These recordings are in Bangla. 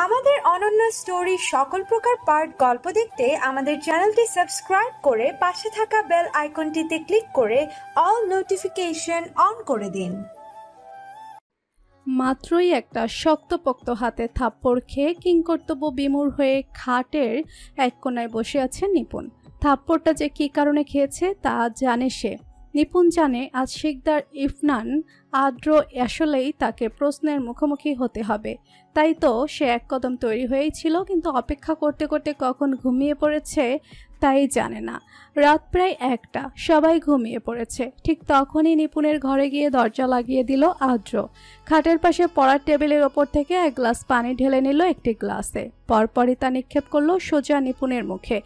আমাদের অনন্য স্টোরি সকল প্রকার পার্ট গল্প দেখতে আমাদের চ্যানেলটি সাবস্ক্রাইব করে পাশে থাকা বেল আইকনটিতে ক্লিক করে অল নোটিফিকেশন অন করে দিন। মাত্রই একটা শক্তপোক্ত হাতে থাপ্পড় খেয়ে কিংকর্তব্য বিমূঢ় হয়ে খাটের এক কোনায় বসে আছে নিপুণ। থাপ্পড়টা যে কী কারণে খেয়েছে তা জানে সে। নিপুণ জানে আজ শিকদার ইরফান আদ্র আসলেই তাকে প্রশ্নের মুখোমুখি হতে হবে। তাই তো সে এক কদম তৈরি হয়েই ছিল, কিন্তু অপেক্ষা করতে করতে কখন ঘুমিয়ে পড়েছে তাই জানে না। রাত প্রায় 1টা, সবাই ঘুমিয়ে পড়েছে। ঠিক তখনই নিপুণের ঘরে গিয়ে দরজা লাগিয়ে দিল আদ্র। খাটের পাশে পড়ার টেবিলের ওপর থেকে এক গ্লাস পানি ঢেলে নিল একটি গ্লাসে, পরপরই তা নিক্ষেপ করলো সোজা নিপুণের মুখে।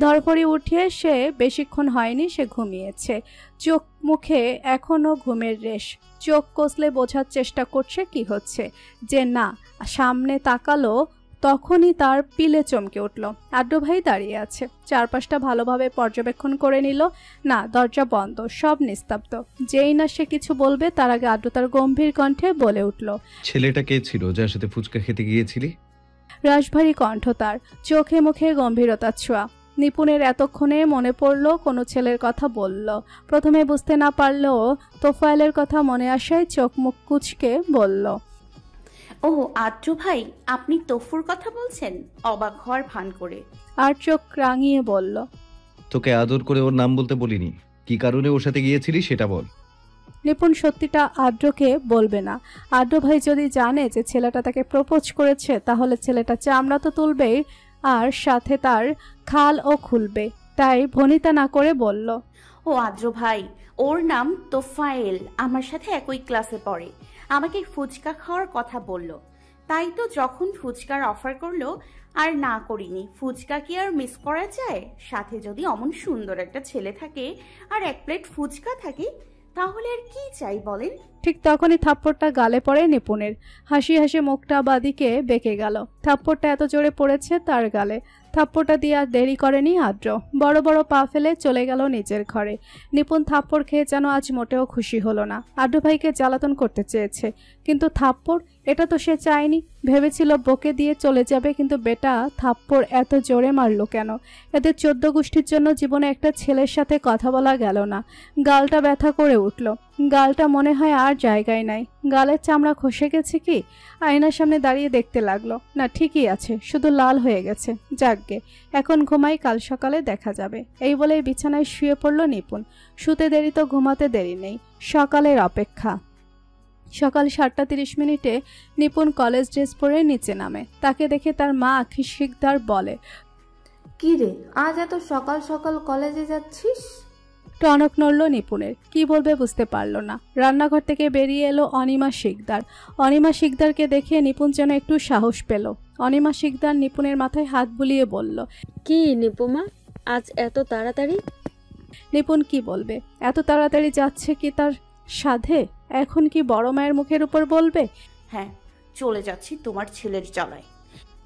ধরফড়ি উঠিয়ে সে বেশিক্ষণ হয়নি সে ঘুমিয়েছে। চোখ মুখে এখনো ঘুমের রেশ। চোখ কষলে বোঝার চেষ্টা করছে কি হচ্ছে, যে না সামনে তাকালো তখনই তার পিলে চমকে উঠল। আদ্র ভাই দাঁড়িয়ে আছে, চারপাশটা ভালোভাবে পর্যবেক্ষণ করে নিল। না, দরজা বন্ধ, সব নিস্তব্ধ। যেই না সে কিছু বলবে তার আগে আদ্র তার গম্ভীর কণ্ঠে বলে উঠল, ছেলেটা কে ছিল যার সাথে ফুচকা খেতে গিয়েছিলি? রাশভারী কণ্ঠ তার, চোখে মুখে গম্ভীরতার ছোঁয়া। নিপুণের এতক্ষণে মনে পড়ল কোনো ছেলের কথা বলল। প্রথমে বুঝতে না পারলেও তোফায়েলের কথা মনে আসায় চোখ মুখ কুঁচকে বলল, ও আদ্র ভাই, আপনি তফুর কথা বলছেন? অবাক হওয়ার ভান করে আর চোখ রাঙিয়ে বলল, তোকে আদর করে ওর নাম বলতে বলিনি, কি কারণে ওর সাথে গিয়েছিলি সেটা বল। নিপুণ সত্যিটা আদ্রকে বলবে না। আদ্র ভাই যদি জানে যে ছেলেটা তাকে প্রপোজ করেছে তাহলে ছেলেটা চামড়া তো তুলবেই, আর সাথে তার খালও খুলবে। তাই ভনিতা না করে বলল, ও আদ্র ভাই, ওর নাম তোফায়েল, আমার সাথে একই ক্লাসে পড়ে। আমাকে ফুচকা খাওয়ার কথা বলল, তাই তো যখন ফুচকার অফার করলো আর না করিনি। ফুচকা কি আর মিস করা যায়? সাথে যদি অমন সুন্দর একটা ছেলে থাকে আর এক প্লেট ফুচকা থাকে তাহলে আর কি চাই বলেন? ঠিক তখনই থাপ্পড়টা গালে পড়ে নিপুণের। হাসি হাসি মুখটা বাদিকে বেঁকে গেল। থাপ্পড়টা এত জোরে পড়েছে তার গালে। থাপ্পড়টা দিয়ে আর দেরি করেনি আদ্র, বড় বড় পা ফেলে চলে গেল নিজের ঘরে। নিপুণ থাপ্পড় খেয়ে যেন আজ মোটেও খুশি হলো না। আদ্র ভাইকে জ্বালাতন করতে চেয়েছে, কিন্তু থাপ্পড় এটা তো সে চায়নি। ভেবেছিল বকে দিয়ে চলে যাবে, কিন্তু বেটা থাপ্পড় এত জোরে মারলো কেন? এদের 14 গোষ্ঠীর জন্য জীবনে একটা ছেলের সাথে কথা বলা গেল না। গালটা ব্যথা করে উঠল। গালটা মনে হয় আর জায়গায় নাই। গালের চামড়া খসে গেছে কি? আয়নার সামনে দাঁড়িয়ে দেখতে লাগলো, না ঠিকই আছে, শুধু লাল হয়ে গেছে। যাকগে, এখন ঘুমাই, কাল সকালে দেখা যাবে। এই বলে বিছানায় শুয়ে পড়ল নিপুণ। শুতে দেরি তো ঘুমাতে দেরি নেই, সকালের অপেক্ষা। সকাল 7:30 নিপুণ কলেজ ড্রেস পরে নিচে নামে। তাকে দেখে তার মা আখি শিকদার বলে, কি রে, আজ এত সকাল সকাল কলেজে যাচ্ছিস? টনক নড়ল নিপুণের, কি বলবে বুঝতে পারল না। রান্নাঘর থেকে বেরিয়ে এলো অনিমা শিকদার। অনিমা শিকদারকে দেখে নিপুণ যেন একটু সাহস পেল। অনিমা শিকদার নিপুণের মাথায় হাত বুলিয়ে বলল, কি নিপুমা, আজ এত তাড়াতাড়ি? নিপুণ কি বলবে? এত তাড়াতাড়ি যাচ্ছে কি তার সাধে? এখন কি বড় মায়ের মুখের উপর বলবে? হ্যাঁ, চলে যাচ্ছি তোমার ছেলের জ্বালায়।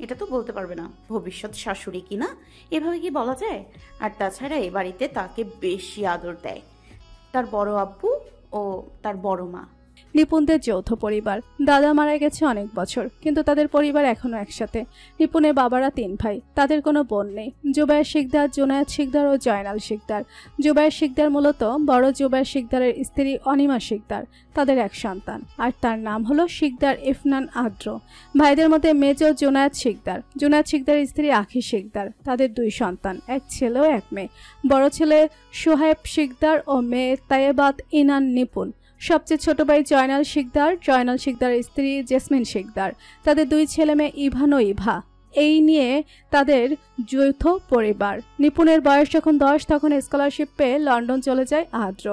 এটা তো বলতে পারবে না, ভবিষ্যৎ শাশুড়ি কিনা, এভাবে কি বলা যায়? আর তাছাড়া এ বাড়িতে তাকে বেশি আদর দেয় তার বড় আব্বু ও তার বড় মা। নিপুণদের যৌথ পরিবার। দাদা মারা গেছে অনেক বছর, কিন্তু তাদের পরিবার এখনো একসাথে। নিপুণের বাবারা 3 ভাই, তাদের কোনো বোন নেই। জুবায়ের শিকদার, জুনায়েদ শিকদার ও জয়নাল শিকদার। জুবায়ের শিকদার মূলত বড় জুবায়ের শিকদারের স্ত্রী অনিমা শিকদার। তাদের এক সন্তান, আর তার নাম হলো শিকদার ইরফান আদ্র। ভাইদের মধ্যে মেজো জুনায়েদ শিকদার। জুনায়েদ শিকদারের স্ত্রী আখি শিকদার। তাদের 2 সন্তান, এক ছেলে ও এক মেয়ে। বড় ছেলে সোহেব শিকদার ও মেয়ে তায়েবাত ইনান নিপুণ। সবচেয়ে ছোট ভাই জয়নাল শিকদার, জয়নাল শিকদারের স্ত্রী জেসমিন শিকদার। তাদের 2 ছেলে মেয়ে ইভান ও ইভা। এই নিয়ে তাদের যৌথ পরিবার। নিপুণের বয়স যখন 10 তখন স্কলারশিপ পেয়ে লন্ডন চলে যায় আদ্র।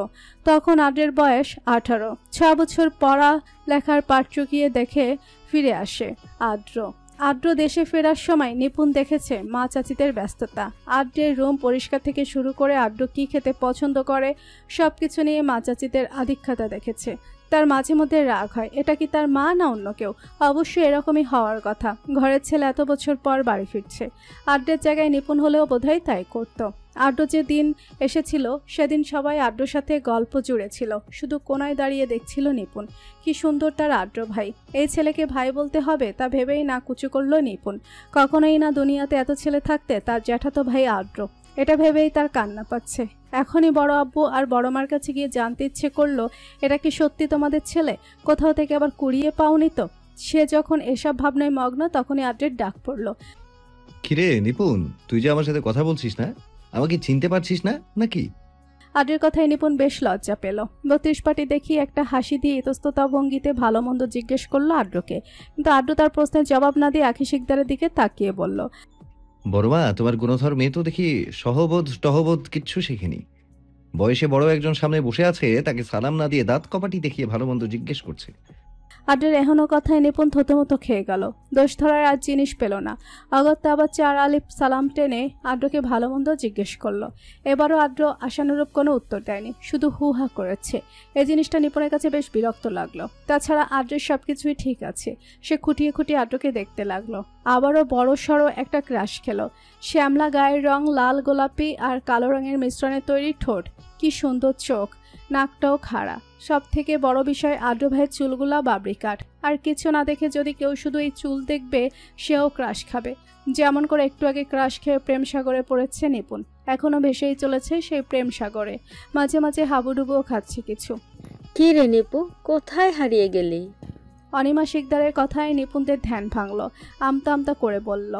তখন আদ্রের বয়স 18। 6 বছর পড়া লেখার পাঠ চুকিয়ে দেখে ফিরে আসে আদ্র। আদ্র দেশে ফেরার সময় নিপুণ দেখেছে মা চাচিদের ব্যস্ততা। আদ্রের রুম পরিষ্কার থেকে শুরু করে আদ্র কি খেতে পছন্দ করে সবকিছু নিয়ে মা চাচিদের আধিক্যতা দেখেছে। তার মাঝে মধ্যে রাগ হয়, এটা কি তার মা না অন্য কেউ? অবশ্যই এরকমই হওয়ার কথা। ঘরের ছেলে এত বছর পর বাড়ি ফিরছে। আদ্রের জায়গায় নিপুণ হলেও বোধহয় তাই করত। আড্ডো যে দিন এসেছিল সেদিন সবাই আড্ডোর সাথে গল্প জুড়েছিল, শুধু কোনায় দাঁড়িয়ে দেখছিল নিপুণ। কি সুন্দর তার আড্ডো ভাই, এই ছেলেকে ভাই বলতে হবে তা ভেবেই না কুচু করলো নিপুণ। কখনোই না দুনিয়াতে এত ছেলে থাকতে তার জ্যাঠাতো ভাই আড্ডো, এটা ভেবেই তার কান্না পাচ্ছে। এখনই বড় আব্বু আর বড় মার কাছে গিয়ে জানতে ইচ্ছে করলো এটা কি সত্যি তোমাদের ছেলে, কোথাও থেকে আবার কুড়িয়ে পাওনি তো। সে যখন এসব ভাবনায় মগ্ন তখনই আড্ডের ডাক পড়লো। কিরে নিপুণ, তুই যে আমার সাথে কথা বলছিস না, আমাকে চিনতে পারছিস না নাকি? আড্ডের কথায় নিপুণ বেশ লজ্জা পেল। 32 পাটি দেখি একটা হাসি দিয়ে ইতস্ততা ভঙ্গিতে ভালো মন্দ জিজ্ঞেস করলো আড্ডুকে, কিন্তু আড্ডু তার প্রশ্নের জবাব না দিয়ে আখি শিকদারের দিকে তাকিয়ে বলল, বড়মা, তোমার গুণধর মেয়ে তো দেখি সহবোধ টহবোধ কিচ্ছু শেখেনি। বয়সে বড় একজন সামনে বসে আছে, তাকে সালাম না দিয়ে দাঁত কপাটি দেখিয়ে ভালো মন্দ জিজ্ঞেস করছে। আড্ডের এখনো কথায় নিপুণ থতমতো খেয়ে গেল। দোষ ধরার আর জিনিস পেল না। অগত্যা আবার 4 আলিফ সালাম টেনে আড্ডুকে ভালো মন্দ জিজ্ঞেস করলো। এবারও আড্ডু আশানুরূপ কোনো উত্তর দেয়নি, শুধু হু হা করেছে। এই জিনিসটা নিপুণের কাছে বেশ বিরক্ত লাগলো। তাছাড়া আড্ডুর সবকিছুই ঠিক আছে। সে খুঁটিয়ে খুঁটিয়ে আড্ডুকে দেখতে লাগলো। আবারও বড় সড়ো একটা ক্রাশ খেলো। শ্যামলা গায়ের রং, লাল গোলাপি আর কালো রঙের মিশ্রণে তৈরি ঠোঁট, কি সুন্দর চোখ, নাকটাও খাড়া। সব থেকে বড় বিষয় আড্ডু ভাইয়ের চুলগুলা বাবরি কাট। আর কিছু না দেখে যদি কেউ শুধু এই চুল দেখবে সেও ক্রাশ খাবে, যেমন করে একটু আগে ক্রাশ খেয়ে প্রেম সাগরে পড়েছে নিপুণ। এখনো ভেসেই চলেছে সেই প্রেম সাগরে, মাঝে মাঝে হাবুডুবুও খাচ্ছে কিছু। কি রে নিপু, কোথায় হারিয়ে গেলি? অনিমা শিকদারের কথায় নিপুণদের ধ্যান ভাঙলো। আমতা আমতা করে বলল,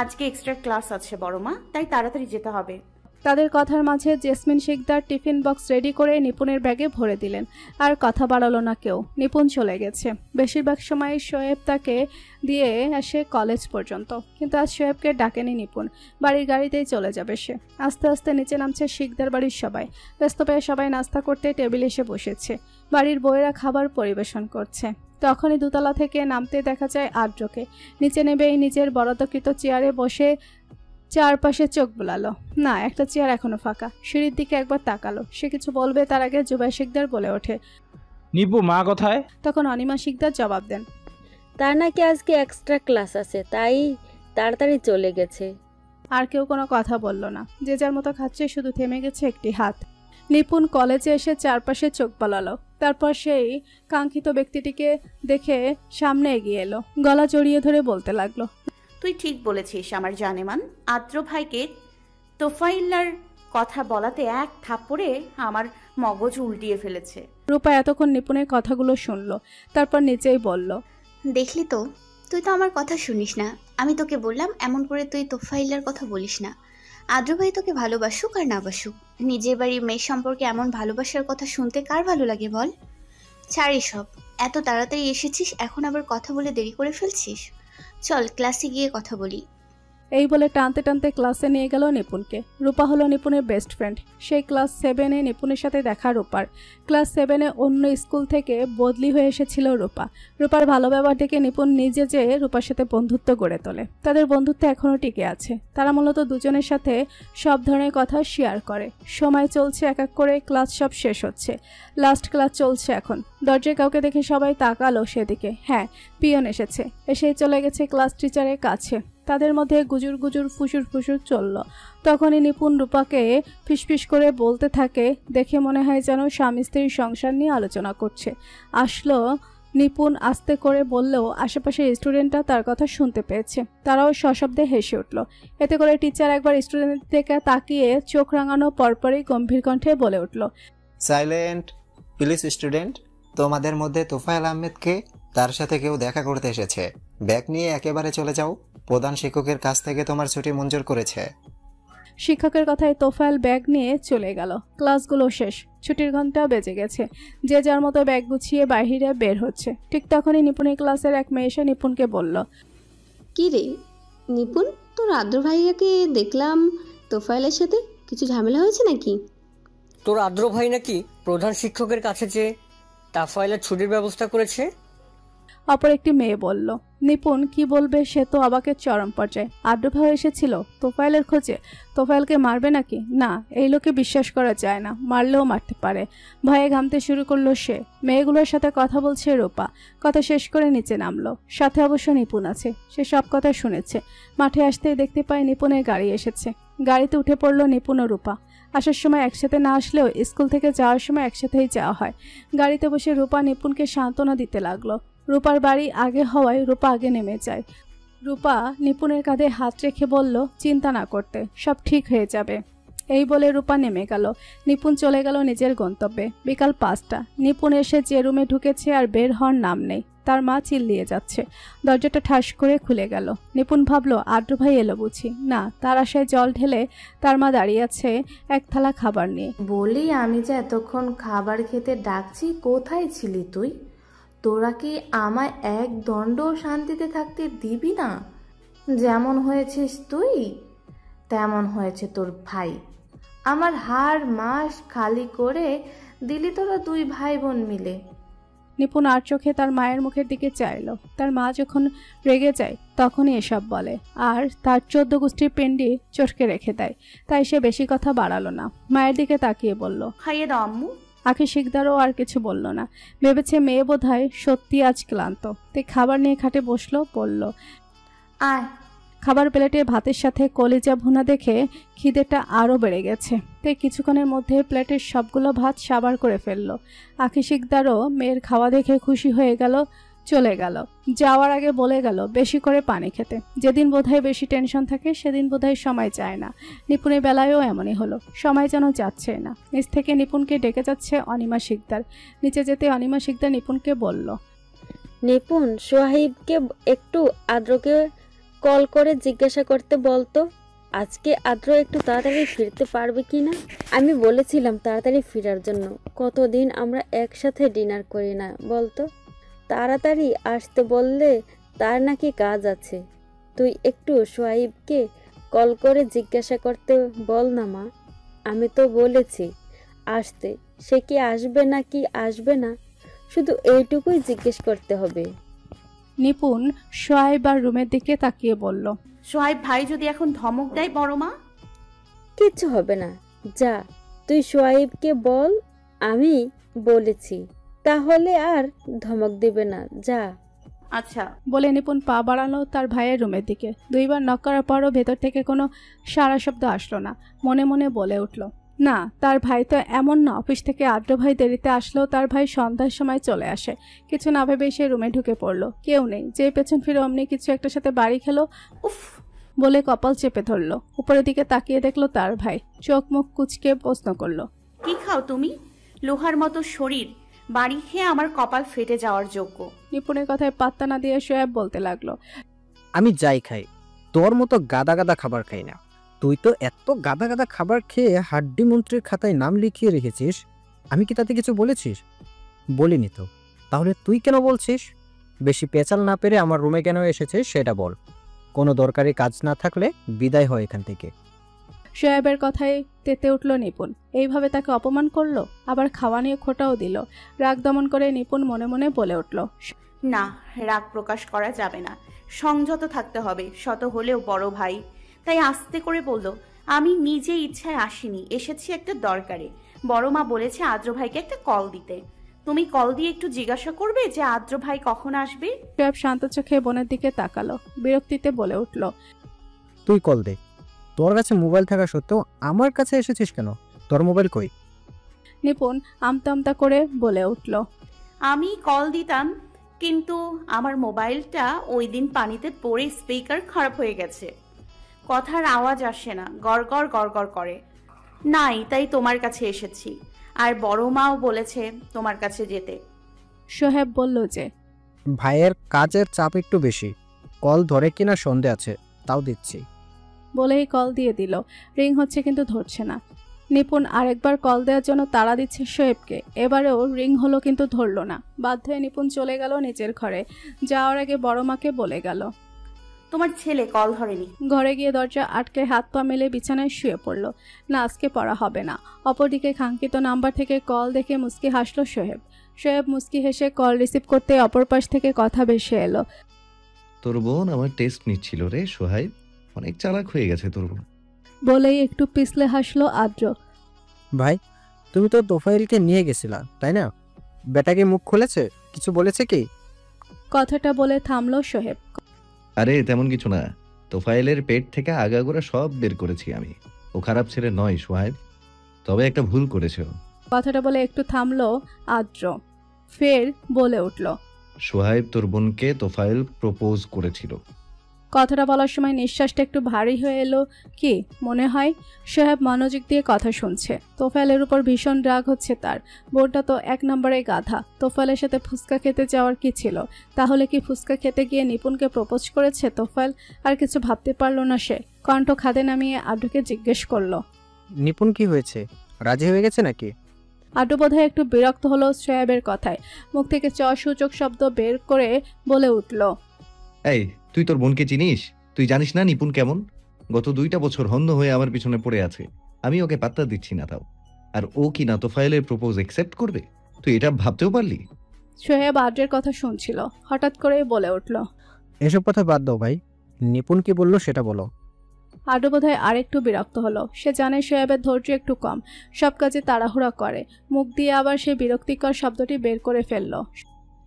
আজকে এক্সট্রা ক্লাস আছে বড় মা, তাই তাড়াতাড়ি যেতে হবে। তাদের কথার মাঝে Jesmin Sikdar tiffin box ready করে নিপুণের ব্যাগে ভরে দিলেন। আর কথা বাড়ালো না কেউ, নিপুণ চলে গেছে। বেশিরভাগ সময় শোয়েব তাকে দিয়ে আসে কলেজ পর্যন্ত, কিন্তু আজ শোয়েবকে ডাকেনি নিপুণ। বাড়ির গাড়িতেই চলে যাবে সে। আস্তে আস্তে নিচে নামছে শিকদার বাড়ির সবাই। ব্যস্ত পেয়ে সবাই নাস্তা করতে টেবিলে এসে বসেছে। বাড়ির বউয়েরা খাবার পরিবেশন করছে। তখনই দোতলা থেকে নামতে দেখা যায় আদ্রকে। নিচে নেবেই নিজের বরাদ্দকৃত চেয়ারে বসে চারপাশে চোখ বোলালো। না, একটা চেয়ার এখনো ফাঁকা। সিঁড়ির দিকে একবার তাকালো। সে কিছু বলবে তার আগে জুবাই শিকদার বলে ওঠে, নিপু মা কোথায়? তখন অনিমা শিকদার জবাব দেন, তার নাকি আজকে এক্সট্রা ক্লাস আছে, তাই তাড়াতাড়ি চলে গেছে। আর কেউ কোনো কথা বলল না। যে যার মতো খাচ্ছে, শুধু থেমে গেছে একটি হাত। নিপুণ কলেজে এসে চারপাশে চোখ বোলালো। তারপর সেই কাঙ্ক্ষিত ব্যক্তিটিকে দেখে সামনে এগিয়ে এলো। গলা জড়িয়ে ধরে বলতে লাগলো, তুই ঠিক বলেছিস আমার জানেমান। আদ্র ভাইকে তোফাইল্লার কথা বলাতে এক থাপ্পড়ে আমার মগজ উল্টিয়ে ফেলেছে। রূপা এতক্ষণ নিপুণের কথাগুলো শুনলো, তারপর নিচেই বলল, দেখলি তো, তুই তো আমার কথা শুনিস না। আমি তোকে বললাম এমন করে তুই তোফাইল্লার কথা বলিস না। আদ্র ভাই তোকে ভালোবাসুক আর না বাসুক, নিজের বাড়ির মেয়ে সম্পর্কে এমন ভালোবাসার কথা শুনতে কার ভালো লাগে বল? ছাড়ি সব, এত তাড়াতাড়ি এসেছিস, এখন আবার কথা বলে দেরি করে ফেলছিস। চল ক্লাসে গিয়ে কথা বলি। এই বলে টানতে টানতে ক্লাসে নিয়ে গেল নিপুণকে। রূপা হলো নিপুণের বেস্ট ফ্রেন্ড। সেই ক্লাস 7-এ নিপুণের সাথে দেখা রূপার। ক্লাস 7-এ অন্য স্কুল থেকে বদলি হয়ে এসেছিল রূপা। রূপার ভালো ব্যবহার দেখে নিপুণ নিজে যেয়ে রূপার সাথে বন্ধুত্ব গড়ে তোলে। তাদের বন্ধুত্ব এখনও টিকে আছে। তারা মূলত দুজনের সাথে সব ধরনের কথা শেয়ার করে। সময় চলছে এক এক করে, ক্লাস সব শেষ হচ্ছে। লাস্ট ক্লাস চলছে এখন। দরজায় কাউকে দেখে সবাই তাকালো সেদিকে। হ্যাঁ, পিয়ন এসেছে। এসেই চলে গেছে ক্লাস টিচারের কাছে। তাদের মধ্যে গুজুর গুজুর ফুসুর ফুসুর চলল। তখনই নিপুণ রূপাকে ফিসফিস করে বলতে থাকে, দেখে মনে হয় যেন স্বামী স্ত্রীর সংসার নিয়ে আলোচনা করছে। আসলো নিপুণ আস্তে করে বললেও আশেপাশের স্টুডেন্টরা তার কথা শুনতে পেয়েছে। তারাও সশব্দে হেসে উঠল। এতে করে টিচার একবার স্টুডেন্টের দিকে তাকিয়ে চোখ রাঙানো পরপরই গম্ভীর কণ্ঠে বলে উঠল, সাইলেন্ট প্লিজ স্টুডেন্ট। তোমাদের মধ্যে তোফায়েল আহমেদকে, তার সাথে কেউ দেখা করতে এসেছে। ব্যাগ নিয়ে একেবারে চলে যাও। প্রধান শিক্ষকের কাছ থেকে তোমার ছুটি মঞ্জুর করেছে। শিক্ষকের কথায় তোফায়েল ব্যাগ নিয়ে চলে গেল। ক্লাসগুলো শেষ, ছুটির ঘন্টা বেজে গেছে। যে যার মতো ব্যাগ গুছিয়ে বাইরে বের হচ্ছে। ঠিক তখনই নিপুণের ক্লাসের এক মেয়ে এসে নিপুণকে বলল, কি রে নিপুণ, তোর আদ্র ভাইয়াকে দেখলাম তোফায়েলের সাথে, কিছু ঝামেলা হয়েছে নাকি? তোর আদ্র ভাই নাকি প্রধান শিক্ষকের কাছে যে তাফায়েলের ছুটির ব্যবস্থা করেছে। অপর একটি মেয়ে বলল। নিপুণ কি বলবে, সে তো অবাকের চরম পর্যায়ে। আদ্র ভাই এসেছিল তোফায়েলের খোঁজে। তোফায়েলকে মারবে নাকি? না, এই লোকে বিশ্বাস করা যায় না। মারলেও মারতে পারে। ভয়ে ঘামতে শুরু করলো সে। মেয়েগুলোর সাথে কথা বলছে রূপা। কথা শেষ করে নিচে নামলো। সাথে অবশ্য নিপুণ আছে। সে সব কথা শুনেছে। মাঠে আসতেই দেখতে পায় নিপুণের গাড়ি এসেছে। গাড়িতে উঠে পড়ল নিপুণ ও রূপা। আসার সময় একসাথে না আসলেও স্কুল থেকে যাওয়ার সময় একসাথেই যাওয়া হয়। গাড়িতে বসে রূপা নিপুণকে সান্ত্বনা দিতে লাগলো। রূপার বাড়ি আগে হওয়ায় রূপা আগে নেমে যায়। রূপা নিপুণের কাঁধে হাত রেখে বলল, চিন্তা না করতে, সব ঠিক হয়ে যাবে। এই বলে রূপা নেমে গেল। নিপুণ চলে গেল নিজের গন্তব্যে। বিকাল 5টা। নিপুণ এসে যে রুমে ঢুকেছে আর বের হওয়ার নাম নেই। তার মা চিল্লিয়ে যাচ্ছে। দরজাটা ঠাস করে খুলে গেল। নিপুণ ভাবল আদ্র ভাই এলো বুঝি। না, তার আশায় জল ঢেলে তার মা দাঁড়িয়ে আছে এক থালা খাবার নিয়ে। বলি, আমি যে এতক্ষণ খাবার খেতে ডাকছি, কোথায় ছিলি তুই? তোরা কি আমায় এক দণ্ডও শান্তিতে থাকতে দিবি না? যেমন হয়েছিস তুই, তেমন হয়েছে তোর ভাই। আমার হাড় মাস খালি করে দিলি তোরা দুই ভাই বোন মিলে। নিপুণ আর চোখে তার মায়ের মুখের দিকে চাইল। তার মা যখন রেগে যায় তখনই এসব বলে, আর তার 14 গোষ্ঠীর পেন্ডি চটকে রেখে দেয়। তাই সে বেশি কথা বাড়ালো না। মায়ের দিকে তাকিয়ে বলল, খাইয়ে দাও আম্মু। আখি শিকদারও আর কিছু বলল না। ভেবেছে মেয়ে বোধহয় সত্যি আজ ক্লান্ত। তাই খাবার নিয়ে খাটে বসলো, বলল, আয়। খাবার প্লেটে ভাতের সাথে কলিজা ভুনা দেখে খিদেটা আরও বেড়ে গেছে। তাই কিছুক্ষণের মধ্যে প্লেটের সবগুলো ভাত সাবার করে ফেললো। আখি শিকদারও মেয়ের খাওয়া দেখে খুশি হয়ে গেল, চলে গেল। যাওয়ার আগে বলে গেল বেশি করে পানি খেতে। যেদিন বোধহয় বেশি টেনশন থাকে সেদিন বোধহয় সময় যায় না। নিপুণের বেলায়ও এমনই হলো, সময় যেন যাচ্ছে না। নিচ থেকে নিপুণকে ডেকে যাচ্ছে অনিমা শিকদার। নিচে যেতে অনিমা শিকদার নিপুণকে বলল, নিপুণ, সোহাইবকে একটু আদ্রকে কল করে জিজ্ঞাসা করতে বলতো আজকে আদ্র একটু তাড়াতাড়ি ফিরতে পারবে কিনা। আমি বলেছিলাম তাড়াতাড়ি ফেরার জন্য। কতদিন আমরা একসাথে ডিনার করি না বলতো। তাড়াতাড়ি আসতে বললে তার নাকি কাজ আছে। তুই একটু সোহাইবকে কল করে জিজ্ঞাসা করতে বল না মা। আমি তো বলেছি আসতে, সে কি আসবে না কি আসবে না, শুধু এইটুকুই জিজ্ঞেস করতে হবে। নিপুণ সোহাইব আর রুমের দিকে তাকিয়ে বলল, সোহাইব ভাই যদি এখন ধমক দেয় বড় মা? কিচ্ছু হবে না, যা তুই সোহাইবকে বল আমি বলেছি, তাহলে আর ধমক দিবে না, যা। আচ্ছা। বলে নিপুণ পা বাড়ালো তার ভাইয়ের রুমের দিকে। 2 বার নক করার পরও ভেতর থেকে কোনো সারা শব্দ আসলো না। মনে মনে বলে উঠল, না, তার ভাই তো এমন না। অফিস থেকে আদ্র ভাই দেরিতে আসলেও তার ভাই সন্ধ্যার সময় চলে আসে। কিছু না ভেবেই সে রুমে ঢুকে পড়লো। কেউ নেই। যে পেছন ফিরে অমনি কিছু একটা সাথে বাড়ি খেলো, উফ বলে কপাল চেপে ধরলো। উপরের দিকে তাকিয়ে দেখলো তার ভাই। চোখ মুখ কুচকে প্রশ্ন করলো, কি খাও তুমি? লোহার মতো শরীর, বাড়ি খেয়ে আমার কপাল ফেটে যাওয়ার যোগ্য। নিপুণের কথায় পাত্তা না দিয়ে সোয়াব বলতে লাগলো, আমি যাই খাই, তোর মতো গাদা গাদা খাবার খাই না। তুই তো এত গাদা গাদা খাবার খেয়ে হাড্ডি মন্ত্রীর খাতায় নাম লিখিয়ে রেখেছিস। আমি কি তাতে কিছু বলেছিস? বলিনি তো। তাহলে তুই কেন বলছিস? বেশি পেঁচাল না পেরে আমার রুমে কেন এসেছিস সেটা বল। কোনো দরকারি কাজ না থাকলে বিদায় হয় এখান থেকে। সোয়াবের কথায় তেতে উঠল নিপুণ। এইভাবে তাকে অপমান করলো, আবার খাওয়া নিয়ে খোটাও দিল। রাগ দমন করে নিপুণ মনে মনে বলে উঠল, না, রাগ প্রকাশ করা যাবে না, সংযত থাকতে হবে। শত হলেও বড় ভাই। তাই আস্তে করে বলল, আমি নিজে ইচ্ছায় আসিনি, এসেছি একটা দরকারে। বড় মা বলেছে আদ্র ভাইকে একটা কল দিতে। তুমি কল দিয়ে একটু জিজ্ঞাসা করবে যে আদ্র ভাই কখন আসবে। সোয়াব শান্ত চোখে বোনের দিকে তাকালো, বিরক্তিতে বলে উঠল, তুই কল দে। তোর কাছে মোবাইল থাকা সত্ত্বেও আমার কাছে এসেছিস কেন? তোর মোবাইল কই? নিপুণ আমতা আমতা করে বলে উঠল, আমি কল দিতাম, কিন্তু আমার মোবাইলটা ওই দিন পানিতে পড়ে স্পিকার খারাপ হয়ে গেছে। কথার আওয়াজ আসে না, গড়গড় গড়গড় করে। নাই, তাই তোমার কাছে এসেছি। আর বড় মাও বলেছে তোমার কাছে যেতে। সোহেব বলল যে, ভাইয়ের কাজের চাপ একটু বেশি, কল ধরে কিনা সন্দেহ আছে, তাও দিচ্ছি। বলেই কল দিয়ে দিল। রিং হচ্ছে কিন্তু ধরছে না। নিপুণ আরেকবার কল দেওয়ার জন্য তাড়া দিচ্ছে সোহেবকে। এবারেও রিং হলো কিন্তু ধরলো না। বাধ্য হয়ে নিপুণ চলে গেল নিজের ঘরে। যাওয়ার আগে বড় মাকে বলে গেল, তোমার ছেলে কল ধরেনি। ঘরে গিয়ে দরজা আটকে হাত পা মেলে বিছানায় শুয়ে পড়ল। না, আজকে পড়া হবে না। অপরদিকে কাঙ্ক্ষিত নাম্বার থেকে কল দেখে মুস্কি হাসলো সোহেব। সোহেব মুস্কি হেসে কল রিসিভ করতে অপর পাশ থেকে কথা ভেসে এলো, তোর বোন আমার টেস্ট নিচ্ছিল রে সোহাইব, অনেক চালাক হয়ে গেছে তোর বোন। বলেই একটু পিছলে হাসলো আদ্র। ভাই, তুমি তো তোফাইলকে নিয়ে গেছিলা তাই না? বেটাকে মুখ খুলেছে? কিছু বলেছে কি? কথাটা বলে থামলো সোহেব। আরে তেমন কিছু না, তোফায়েলের পেট থেকে আগাগোড়া সব বের করেছি আমি। ও খারাপ ছেলে নয় সোহাইব, তবে একটা ভুল করেছে ও। কথাটা বলে একটু থামলো আদ্র, ফের বলে উঠল, সোহাইব, তোর বোনকে তোফায়েল প্রপোজ করেছিল। কথাটা বলার সময় নিঃশ্বাসটা একটু ভারী হয়ে এলো। কি মনে হয় সোহেব মনোযোগ দিয়ে কথা শুনছে। তোফায়েলের উপর ভীষণ রাগ হচ্ছে তার। বোনটা তো এক নম্বরে গাধা। তোফায়েলের সাথে ফুচকা খেতে যাওয়ার কি ছিল? তাহলে কি ফুচকা খেতে গিয়ে নিপুণকে প্রপোজ করেছে তোফায়েল? আর কিছু ভাবতে পারলো না সে। কণ্ঠ খাদে নামিয়ে আড্ডুকে জিজ্ঞেস করলো, নিপুণ কি হয়েছে, রাজি হয়ে গেছে নাকি? আড্ডু বোধহয় একটু বিরক্ত হলো সোহেবের কথায়। মুখ থেকে সূচক শব্দ বের করে বলে উঠল, এই, তুই তোর বোনকে চিনিস? তুই জানিস না নিপুণ কেমন? গত 2টা বছর হন্য হয়ে আমার পিছনে পড়ে আছে, আমি ওকে পাত্তা দিচ্ছি না তাও। আর ও কি না তোফায়েলের প্রপোজ অ্যাকসেপ্ট করবে? তুই এটা ভাবতেও পারলি? সোহেব আড্রের কথা শুনছিল, হঠাৎ করে বলে উঠল, এসব কথা বাদ দাও ভাই, নিপুণ কি বললো সেটা বলো। আড্ডু বোধহয় আরেকটু বিরক্ত হলো। সে জানে সোহেবের ধৈর্য একটু কম, সব কাজে তাড়াহুড়া করে। মুখ দিয়ে আবার সেই বিরক্তিকর শব্দটি বের করে ফেলল,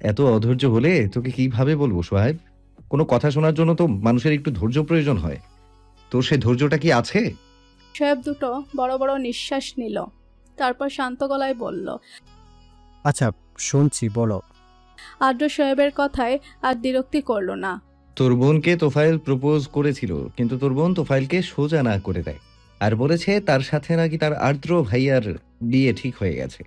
এত অধৈর্য হলে তোকে কিভাবে বলবো সোহাইব? কোনো কথা শোনার জন্য তো মানুষের একটু ধৈর্য প্রয়োজন হয়। তোর সে ধৈর্যটা কি আছে? সোহেব দুটো বড় বড় নিঃশ্বাস নিল, তারপর শান্ত গলায় বলল, আচ্ছা শুনছি, বলো। আড্ডু সোহেবের কথায় আর বিরক্তি করলো না। তোর বোনকে তোফায়েল প্রপোজ করেছিল, কিন্তু তোর বোন তোফায়েলকে সোজা না করে দেয় আর বলেছে তার সাথে নাকি তার আর্দ্র ভাইয়ার বিয়ে ঠিক হয়ে গেছে।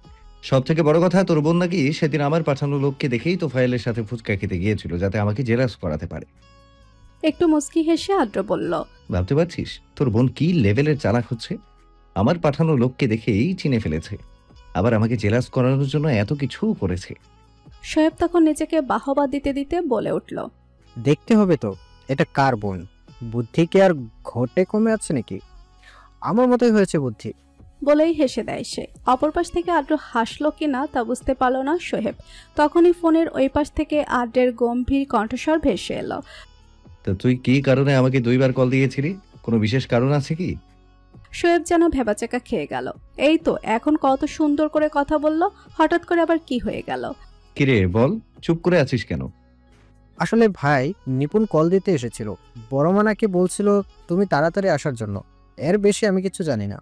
সব থেকে বড় কথা, তোর বোন নাকি সেদিন আমার পাঠানো লোককে দেখেই তোফায়েলের সাথে ফুচকা খেতে গিয়েছিল, যাতে আমাকে জেলাস করাতে পারে। একটু মুস্কি হেসে আড্ডু বলল, ভাবতে পারছিস তোর বোন কি লেভেলের চালাক হচ্ছে? আমার পাঠানো লোককে দেখেই চিনে ফেলেছে, আবার আমাকে জেলাস করানোর জন্য এত কিছু করেছে। সোহেব তখন নিজেকে বাহবা দিতে দিতে বলে উঠল, দেখতে হবে তো এটা কার বোন, বুদ্ধি কি আর ঘটে কমে আছে নাকি? আমার মতোই হয়েছে বুদ্ধি। বলেই হেসে দেয় সে। অপর পাশ থেকে আড্ডু হাসলো কিনা তা বুঝতে পারল না সোহেব। তখনই ফোনের ওই পাশ থেকে আড্ডের গম্ভীর কণ্ঠস্বর ভেসে এলো, তো তুই কি কারণে আমাকে 2বার কল দিয়েছিলি? কোনো বিশেষ কারণ আছে কি? সোহেব যেন ভেবাচাকা খেয়ে গেল। এই তো এখন কত সুন্দর করে কথা বলল, হঠাৎ করে আবার কি হয়ে গেল? কিরে বল, চুপ করে আছিস কেন? আসলে ভাই, নিপুণ কল দিতে এসেছিল, বড় মা নাকি বলছিল তুমি তাড়াতাড়ি আসার জন্য, এর বেশি আমি কিছু জানি না।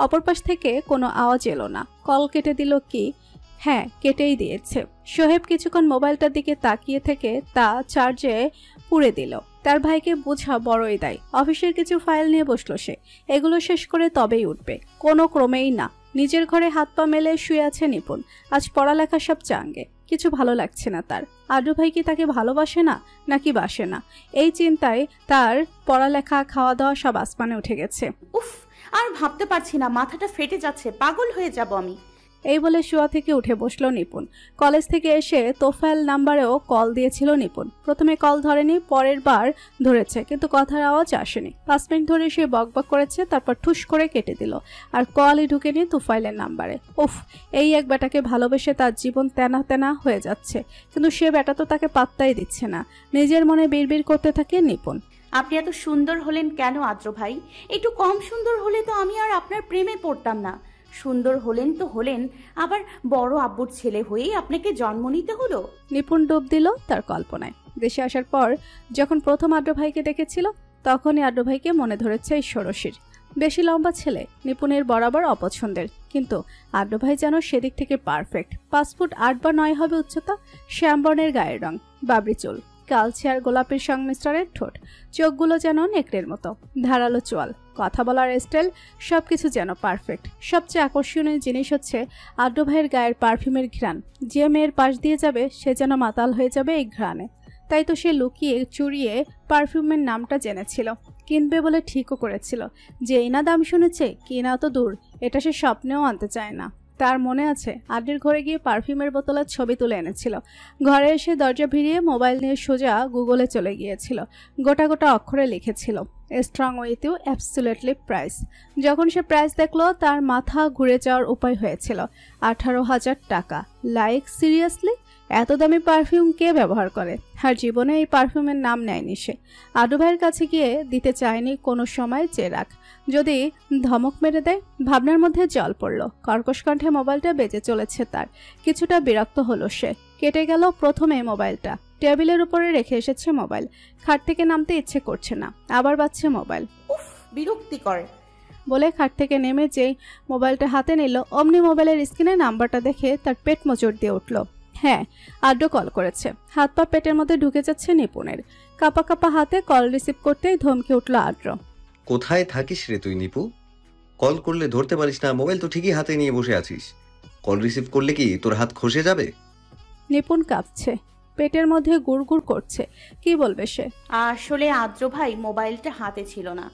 অপর পাশ থেকে কোনো আওয়াজ এলো না। কল কেটে দিল কি? হ্যাঁ, কেটেই দিয়েছে। সোহেব কিছুক্ষণ মোবাইলটার দিকে তাকিয়ে থেকে তা চার্জে পুড়ে দিল। তার ভাইকে বোঝা বড়ই দায়। অফিসের কিছু ফাইল নিয়ে বসলো সে। এগুলো শেষ করে তবেই উঠবে, কোনো ক্রমেই না। নিজের ঘরে হাত পা মেলে শুয়ে আছে নিপুণ। আজ পড়ালেখা সব চাঙ্গে, কিছু ভালো লাগছে না তার। আড্ডু ভাই কি তাকে ভালোবাসে না নাকি বাসে না, এই চিন্তায় তার পড়ালেখা খাওয়া দাওয়া সব আসমানে উঠে গেছে। উফ, আর ভাবতে পারছি না, মাথাটা ফেটে যাচ্ছে, পাগল হয়ে যাব আমি। এই বলে শোয়া থেকে উঠে বসলো নিপুণ। কলেজ থেকে এসে তোফায়েল নাম্বারেও কল দিয়েছিল নিপুণ। প্রথমে কল ধরেনি, পরের বার ধরেছে, কিন্তু কথার আওয়াজ আসেনি। 5 মিনিট ধরে সে বকবক করেছে, তারপর ঠুস করে কেটে দিল। আর কলই ঢুকেনি তোফায়েলের নাম্বারে। উফ, এই এক বেটাকে ভালোবেসে তার জীবন তেনা তেনা হয়ে যাচ্ছে, কিন্তু সে বেটা তো তাকে পাত্তাই দিচ্ছে না। নিজের মনে বিড়বিড় করতে থাকে নিপুণ, আপনি এত সুন্দর হলেন কেন আদ্র ভাই? একটু কম সুন্দর হলে তো আমি আর আপনার প্রেমে পড়তাম না। সুন্দর হলেন তো হলেন, আবার বড় আব্বুর ছেলে হয়েই আপনাকে জন্ম নিতে হলো। নিপুণ ডুব দিল তার কল্পনায়। দেশে আসার পর যখন প্রথম আড্ডু ভাইকে দেখেছিল, তখনই আড্ডু ভাইকে মনে ধরেছে এই ষোড়শীর। বেশি লম্বা ছেলে, নিপুণের বরাবর অপছন্দের, কিন্তু আড্ডু ভাই যেন সেদিক থেকে পারফেক্ট। 5 ফুট 8 বা 9 হবে উচ্চতা, শ্যামবর্ণের গায়ের রং, বাবরি চুল, কালচে আর গোলাপের সংমিশ্রণের ঠোঁট, চোখগুলো যেন নেকড়ের মতো, ধারালো চোয়াল, কথা বলার স্টাইল, সবকিছু যেন পারফেক্ট। সবচেয়ে আকর্ষণীয় জিনিস হচ্ছে আড্ডু ভাইয়ের গায়ের পারফিউমের ঘ্রাণ। যে মেয়ের পাশ দিয়ে যাবে সে যেন মাতাল হয়ে যাবে এই ঘ্রাণে। তাই তো সে লুকিয়ে চুরিয়ে পারফিউমের নামটা জেনেছিল, কিনবে বলে ঠিকও করেছিল। যেই না দাম শুনেছে, কিনা তো দূর, এটা সে স্বপ্নেও আনতে চায় না। তার মনে আছে আড্ডির ঘরে গিয়ে পারফিউমের বোতলের ছবি তুলে এনেছিল। ঘরে এসে দরজা ভিড়িয়ে মোবাইল নিয়ে সোজা গুগলে চলে গিয়েছিল। গোটা গোটা অক্ষরে লিখেছিল, strong with you, absolutely Price. যখন সে প্রাইস দেখলো, তার মাথা ঘুরে যাওয়ার উপায় হয়েছিল। 18,000 টাকা। Like seriously? এত দামি পারফিউম কে ব্যবহার করে? আর জীবনে এই পারফিউমের নাম নেয়নি সে। আড্ডু ভাইয়ের কাছে গিয়ে দিতে চায়নি কোনো সময় চেরাক, যদি ধমক মেরে দেয়। ভাবনার মধ্যে জল পড়ল। কর্কশ কণ্ঠে মোবাইলটা বেজে চলেছে তার। কিছুটা বিরক্ত হলো সে। কেটে গেল প্রথমে মোবাইলটা। টেবিলের উপরে রেখে এসেছে মোবাইল। খাট থেকে নামতে ইচ্ছে করছে না, আবার বাজছে মোবাইল। উফ, বিরক্তিকর। বলে খাট থেকে নেমে যেই মোবাইলটা হাতে নিল, অমনি মোবাইলের স্ক্রিনে নাম্বারটা দেখে তার পেট মোচড় দিয়ে উঠল। হ্যাঁ, আদ্র কল করেছে। হাত পা পেটের মধ্যে ঢুকে যাচ্ছে নিপুণের। কাপা কাপা হাতে কল রিসিভ করতেই ধমকে উঠল আদ্র। কোথায় থাকিস রে তুই নিপু? কল করলে ধরতে পারিস না, মোবাইল তো ঠিকই হাতে নিয়ে বসে আছিস। কল রিসিভ করলে কি তোর হাত খসে যাবে? নিপুণ কাঁপছে, পেটের মধ্যে গুড়গুড় করছে। কি বলবে সে? আসলে আদ্র ভাই মোবাইলটা হাতে ছিল না।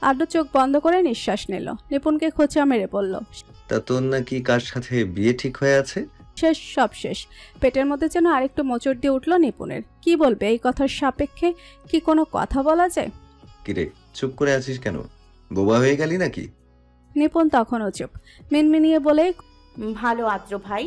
আদ্র চোখ বন্ধ করে নিঃশ্বাস নিল। নিপুণকে খোঁচা মেরে বলল, তা তোর নাকি কার সাথে বিয়ে ঠিক হয়ে আছে? শেষ, সব শেষ। পেটের মধ্যে যেন আরেকটু মোচড় দিয়ে উঠল নিপুণের। কি বলবে এই কথার সাপেক্ষে? কি কোনো কথা বলা যায়? কিরে, চুপ করে আছিস কেন? বোবা হয়ে গেলি নাকি? নিপুণ তখনও চুপ। মিনমিনিয়ে বলে, ভালো আদ্র ভাই,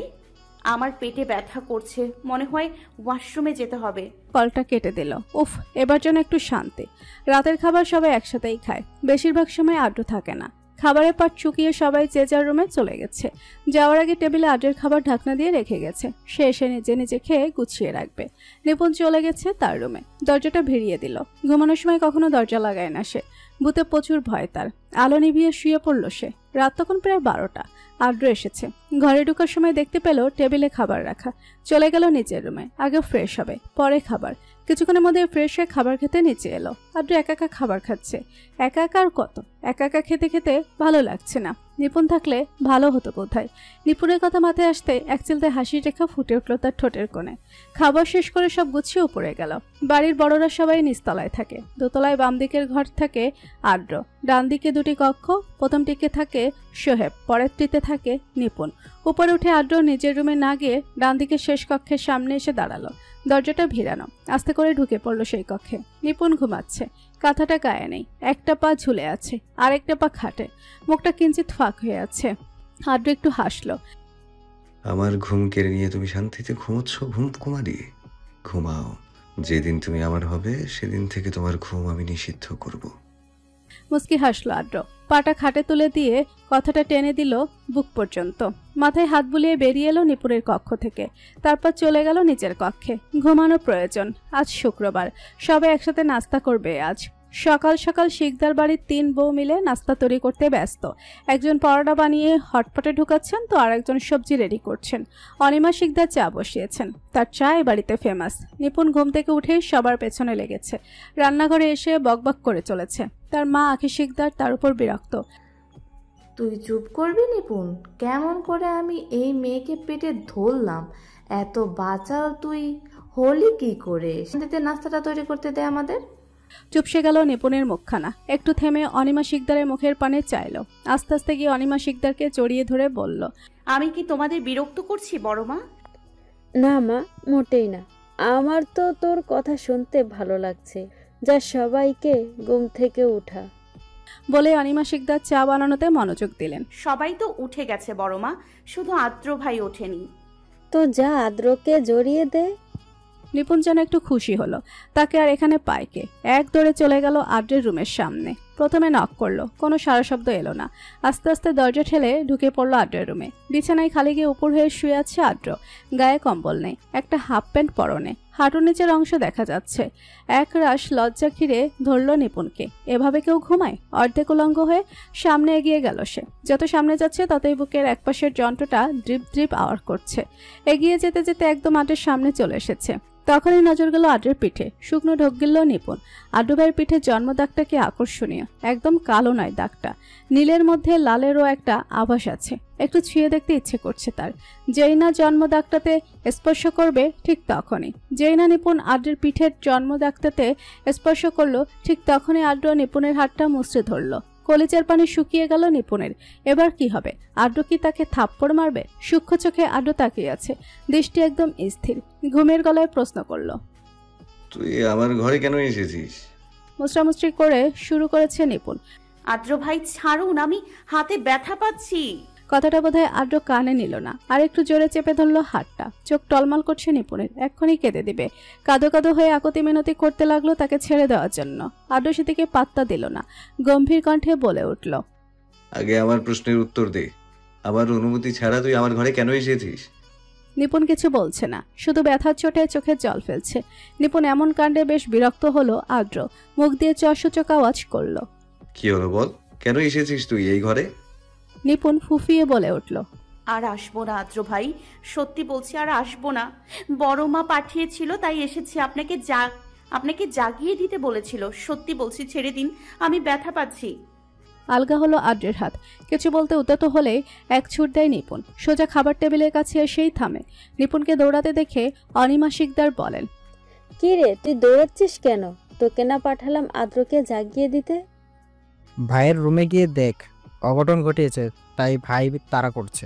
আমার পেটে ব্যথা করছে, মনে হয় ওয়াশরুমে যেতে হবে। কলটা কেটে দিল। উফ, এবার যেন একটু শান্তি। রাতের খাবার সবাই একসাথেই খায়, বেশিরভাগ সময় আদ্র থাকে না। খাবারের পাট চুকিয়ে সবাই যে যার রুমে চলে গেছে। যাওয়ার আগে টেবিলে আদ্রের খাবার ঢাকনা দিয়ে রেখে গেছে। সে এসে নিজে নিজে খেয়ে গুছিয়ে রাখবে। নিপুণ চলে গেছে তার রুমে, দরজাটা ভিড়িয়ে দিল। ঘুমানোর সময় কখনো দরজা লাগায় না সে। ভূতে প্রচুর ভয় তার। আলো নিভিয়ে শুয়ে পড়ল সে। রাত তখন প্রায় 12টা। আদ্র এসেছে। ঘরে ঢোকার সময় দেখতে পেল টেবিলে খাবার রাখা। চলে গেল নিচের রুমে। আগে ফ্রেশ হবে, পরে খাবার। কিছুক্ষণের মধ্যে ফ্রেশ হয়ে খাবার খেতে নিচে এলো। আদ্র একা একা খাবার খাচ্ছে। একা একা আর কত? একা একা খেতে খেতে ভালো লাগছে না। নিপুণ থাকলে ভালো হতো বোধহয়। নিপুণের কথা মাথায় আসতে এক চিলতে হাসির রেখা ফুটে উঠল তার ঠোঁটের কোণে। খাবার শেষ করে সব গুছিয়ে উপরে গেল। বাড়ির বড়রা সবাই নিচতলায় থাকে। দোতলায় বাম দিকের ঘর থাকে আদ্র, ডান দিকে দুটি কক্ষ। প্রথমটিকে থাকে সোহেব, পরেরটিতে থাকে নিপুণ। উপরে উঠে আদ্র নিজের রুমে না গিয়ে ডান দিকের শেষ কক্ষের সামনে এসে দাঁড়ালো। দরজাটা ভিড়ানো। আস্তে করে ঢুকে পড়ল সেই কক্ষে। নিপুণ ঘুমাচ্ছে। কাঁথাটা গায়ে নেই, একটা পা ঝুলে আছে, আরেকটা পা খাটে। মুখটা কিঞ্চিত ফাঁক হয়ে আছে। আদ্র একটু হাসলো। আমার ঘুম কেড়ে নিয়ে তুমি শান্তিতে ঘুমোচ্ছ ঘুম কুমারী? ঘুমাও, যেদিন তুমি আমার হবে সেদিন থেকে তোমার ঘুম আমি নিষিদ্ধ করব। মুস্কি হাসলো আদ্র। পাটা খাটে তুলে দিয়ে কথাটা টেনে দিল বুক পর্যন্ত। মাথায় হাত বুলিয়ে বেরিয়ে এলো নিপুণের কক্ষ থেকে। তারপর চলে গেল নিচের কক্ষে। ঘুমানো প্রয়োজন। আজ শুক্রবার, সবাই একসাথে নাস্তা করবে আজ। সকাল সকাল শিকদার বাড়ির 3 বউ মিলে নাস্তা তৈরি করতে ব্যস্ত। একজন পরোটা বানিয়ে হটপটে ঢুকাচ্ছেন, তো আরেকজন সবজি রেডি করছেন। অনিমা শিকদার চা বসিয়েছেন। তার চা এ বাড়িতে ফেমাস। নিপুণ ঘুম থেকে উঠেই সবার পেছনে লেগেছে। রান্নাঘরে এসে বকবক করে চলেছে। তার মা আখি শিকদার তার উপর বিরক্ত। তুই চুপ করবি নিপুণ? কেমন করে আমি এই মেয়েকে পেটে ধরলাম? এত বাচাল তুই হলি কি করে? শান্তিতে নাস্তাটা তৈরি করতে দে আমাদের। চুপসে গেল নিপুণের মুখখানা। একটু থেমে অনিমা শিকদারের মুখের পানে চাইল। আস্তে আস্তে গিয়ে অনিমা শিকদারকে জড়িয়ে ধরে বলল, আমি কি তোমাদের বিরক্ত করছি বড় মা? না মা, মোটেই না। আমার তো তোর কথা শুনতে ভালো লাগছে। যা সবাইকে ঘুম থেকে উঠা। বলে অনিমা শিকদার চা বানানোতে মনোযোগ দিলেন। সবাই তো উঠে গেছে বড় মা, শুধু আদ্র ভাই ওঠেনি। তো যা আদ্রকে জড়িয়ে দে। নিপুণ যেন একটু খুশি হলো। তাকে আর এখানে পায় কে। এক দৌড়ে চলে গেল আদ্রের রুমের সামনে। প্রথমে নক করলো, কোনো সারা শব্দ এলো না। আস্তে আস্তে দরজা ঠেলে ঢুকে পড়লো আদ্রের রুমে। বিছানায় খালি গিয়ে উপর হয়ে শুয়ে আছে আদ্র। গায়ে কম্বল নেই, একটা হাফ প্যান্ট পরনে। হাঁটুর নিচের অংশ দেখা যাচ্ছে। এক রাশ লজ্জা ঘিরে ধরল নিপুণকে। এভাবে কেউ ঘুমায়? অর্ধেক উলঙ্গ হয়ে সামনে এগিয়ে গেল সে। যত সামনে যাচ্ছে ততই বুকের একপাশের যন্ত্রটা ড্রিপ ড্রিপ আওয়াজ করছে। এগিয়ে যেতে যেতে একদম আদ্রের সামনে চলে এসেছে। তখনই নজর গেল আদ্রের পিঠে। শুকনো ঢোক গিলল নিপুণ। আদ্র ভাইয়ের পিঠে জন্ম দাগটা কি আকর্ষণীয়। একদম কালো নয় দাগটা, নীলের মধ্যে লালেরও একটা আভাস আছে। একটু ছুঁয়ে দেখতে ইচ্ছে করছে তার। যেই না জন্ম দাগটাতে স্পর্শ করবে ঠিক তখনই। যেই না নিপুণ আদ্রের পিঠের জন্ম দাগটাতে স্পর্শ করলো ঠিক তখনই আদ্র নিপুণের হাতটা মুচড়ে ধরল। কলিজার পানি শুকিয়ে গেল নিপুণের। এবার কি হবে? আদ্র কি তাকে থাপ্পড় মারবে? সূক্ষ্ম চোখে আদ্র তাকিয়ে আছে, দৃষ্টি একদম স্থির। ঘুমের গলায় প্রশ্ন করল, তুই আমার ঘরে কেন এসেছিস? মুচড়ামুচড়ি করে শুরু করেছে নিপুণ। আদ্র ভাই ছাড়ুন, আমি হাতে ব্যথা পাচ্ছি। কথাটা বোধহয় আদ্র কানে নিল না। আর একটু জোরে চেপে ধরল হাতটা। চোখ টলমাল করছে নিপুণের, এক্ষুনি কেঁদে দিবে। কাঁদো কাঁদো হয়ে আকতি মিনতি করতে লাগলো তাকে ছেড়ে দেওয়ার জন্য। আদ্র সেদিকে পাত্তা দিল না। গম্ভীর কণ্ঠে বলে উঠল, আগে আমার প্রশ্নের উত্তর দে। আমার অনুমতি ছাড়া তুই আমার ঘরে কেন এসেছিস? নিপুণ কিছু বলছে না, শুধু ব্যথার চোটে চোখের জল ফেলছে। নিপুণ এমন কাণ্ডে বেশ বিরক্ত হলো আদ্র, মুখ দিয়ে চসূচক আওয়াজ করল। কি হলো বল, কেন এসেছিস তুই এই ঘরে? নিপুণ ফুফিয়ে বলে উঠল, আর আসবো না আদ্র ভাই, সত্যি বলছি আর আসবো না। বড় মা পাঠিয়েছিল তাই এসেছি, আপনাকে জাগিয়ে দিতে বলেছিল। সত্যি বলছি, ছেড়ে দিন, আমি ব্যথা পাচ্ছি। আলগা হলো আদ্রের হাত। কিছু বলতে উদ্যত হলেই এক ছুট দেয় নিপুণ, সোজা খাবার টেবিলের কাছে এসেই থামে। নিপুণকে দৌড়াতে দেখে অনিমা শিকদার বলেন, কি রে, তুই দৌড়াচ্ছিস কেন? তোকে না পাঠালাম আদ্রকে জাগিয়ে দিতে? ভাইয়ের রুমে গিয়ে দেখ, অঘটন ঘটিয়েছে, তাই ভাই তাড়া করছে।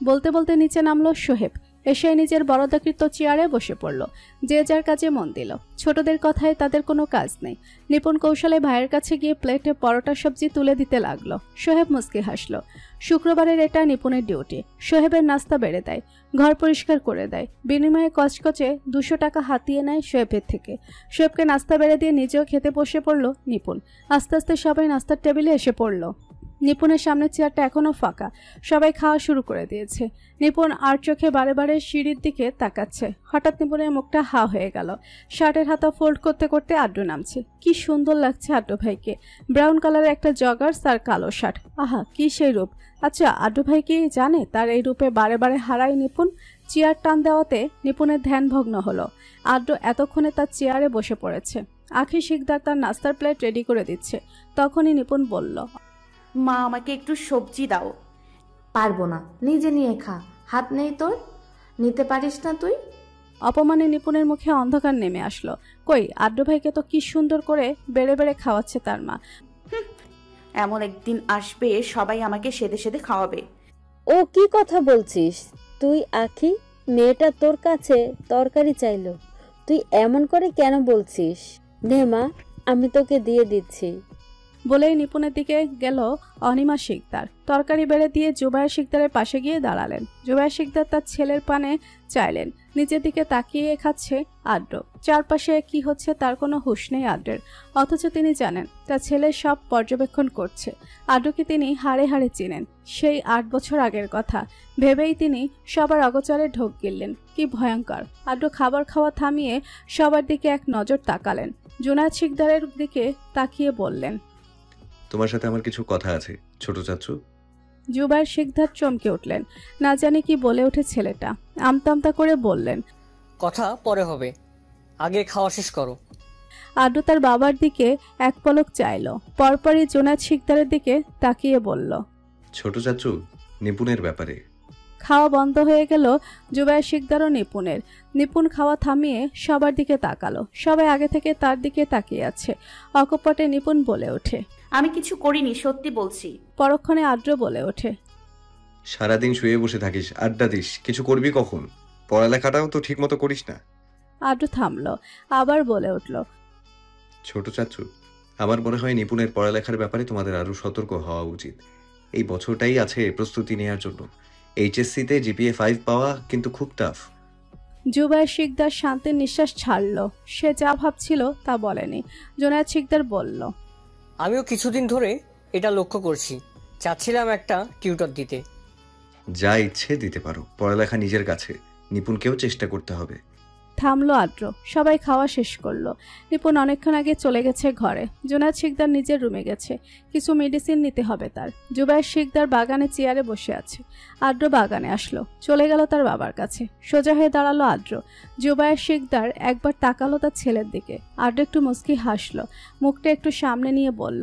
বলতে বলতে নিচে নামলো সোহেব। এসে নিজের বরদাকৃত চেয়ারে বসে পড়ল। যে যার কাজে মন দিল। ছোটদের কথায় তাদের কোনো কাজ নেই। নিপুণ কৌশলে ভাইয়ের কাছে গিয়ে প্লেটে পরোটা সবজি তুলে দিতে লাগলো। সোহেব মুচকি হাসলো। শুক্রবারের এটা নিপুণের ডিউটি। সোহেবের নাস্তা বেড়ে দেয়, ঘর পরিষ্কার করে দেয়, বিনিময়ে কচকচে 200 টাকা হাতিয়ে নেয় সোহেবের থেকে। সোহেবকে নাস্তা বেড়ে দিয়ে নিজেও খেতে বসে পড়ল নিপুণ। আস্তে আস্তে সবাই নাস্তার টেবিলে এসে পড়ল। নিপুণের সামনের চেয়ারটা এখনো ফাঁকা। সবাই খাওয়া শুরু করে দিয়েছে। নিপুণ আর চোখে বারে বারে সিঁড়ির দিকে তাকাচ্ছে। হঠাৎ নিপুণের মুখটা হা হয়ে গেল। শার্টের হাতা ফোল্ড করতে করতে আড্ডু নামছে। কি সুন্দর লাগছে আড্ডু ভাইকে। ব্রাউন কালারের একটা জগার্স আর কালো শার্ট। আহা, কি সেই রূপ! আচ্ছা, আড্ডু ভাই কি জানে তার এই রূপে বারে বারে হারায় নিপুণ? চেয়ার টান দেওয়াতে নিপুণের ধ্যান ভগ্ন হলো। আড্ডু এতক্ষণে তার চেয়ারে বসে পড়েছে। আখি শিকদার তার নাস্তার প্লেট রেডি করে দিচ্ছে। তখনই নিপুণ বলল, মা, আমাকে একটু সবজি দাও। পারবো না, নিজে নিয়ে খা। হাত নেই তোর, নিতে পারিস না তুই? অপমানে নিপুণের মুখে অন্ধকার নেমে আসলো। কই, আড্ডু ভাইকে তো কি সুন্দর করে বেড়ে বেড়ে খাওয়াচ্ছে তার মা। এমন একদিন আসবে সবাই আমাকে সেদে সেদে খাওয়াবে। ও কি কথা বলছিস তুই আখি? মেয়েটা তোর কাছে তরকারি চাইলো, তুই এমন করে কেন বলছিস? নে মা, আমি তোকে দিয়ে দিচ্ছি। বলেই নিপুণের দিকে গেল অনিমা শিকদার। তরকারি বেড়ে দিয়ে জুবায়ের শিকদারের পাশে গিয়ে দাঁড়ালেন। জুবায়ের শিকদার তার ছেলের পানে চাইলেন। নিচের দিকে তাকিয়ে খাচ্ছে আড্ডু। চারপাশে কি হচ্ছে তার কোনো হুঁশ নেই আড্ডুর। অথচ তিনি জানেন তার ছেলে সব পর্যবেক্ষণ করছে। আড্ডুকে তিনি হাড়ে হাড়ে চিনেন, সেই 8 বছর আগের কথা ভেবেই তিনি সবার অগোচরে ঢোক গিললেন। কি ভয়ঙ্কর! আড্ডু খাবার খাওয়া থামিয়ে সবার দিকে এক নজর তাকালেন। জুনায়েদ শিকদারের দিকে তাকিয়ে বললেন, তোমার সাথে আমার কিছু কথা আছে ছোট চাচু। জুবায়ের শিকদার চমকে উঠলেন। না জানি কি বলে ওঠে ছেলেটা। আমতামতা করে বললেন, কথা পরে হবে, আগে খাওয়া শেষ করো। আড্ডু তার বাবার দিকে এক পলক চাইল, পরপরই জুনায়েদ শিকদারের দিকে তাকিয়ে বলল, ছোট চাচু, নিপুণের ব্যাপারে। খাওয়া বন্ধ হয়ে গেল জুবায়ের শিকদার ও নিপুণের। নিপুণ খাওয়া থামিয়ে সবার দিকে তাকালো। সবাই আগে থেকে তার দিকে তাকিয়ে আছে। অকপটে নিপুণ বলে ওঠে, আমি কিছু করিনি, সত্যি বলছি। পরক্ষণে আদ্র বলে ওঠে, সারাদিন শুয়ে বসে থাকিস, আড্ডা দিস, কিছু করবি কখন? পড়ালেখাটাও তো ঠিক মতো করিস না। আদ্র থামলো, আবার বলে উঠল, ছোট চাচু, আমার মনে হয় নিপুণের পড়ালেখার ব্যাপারে তোমাদের আরো সতর্ক হওয়া উচিত। এই বছরটাই আছে প্রস্তুতি নেওয়ার জন্য। এইচএসসিতে জিপিএ 5 পাওয়া কিন্তু খুব টাফ। জুবায়ের শিকদার শান্তির নিঃশ্বাস ছাড়ল। সে যা ভাবছিল তা বলেনি। জুনায়েদ শিকদার বলল, আমিও কিছুদিন ধরে এটা লক্ষ্য করছি, চাচ্ছিলাম একটা টিউটর দিতে। যা ইচ্ছে দিতে পারো, পড়ালেখা নিজের কাছে। নিপুণকেও চেষ্টা করতে হবে। থামলো আদ্র। সবাই খাওয়া শেষ করলো। নিপুণ অনেকক্ষণ আগে চলে গেছে ঘরে। জুনায়েদ শিকদার নিজের রুমে গেছে। কিছু মেডিসিন নিতে হবে তার। জুবায়ের শিকদার বাগানে চেয়ারে বসে আছে। আদ্র বাগানে আসলো, চলে গেল তার বাবার কাছে। সোজা হয়ে দাঁড়ালো আদ্র। জুবায়ের শিকদার একবার তাকালো তার ছেলের দিকে। আদ্র একটু মুচকি হাসলো, মুখটা একটু সামনে নিয়ে বলল,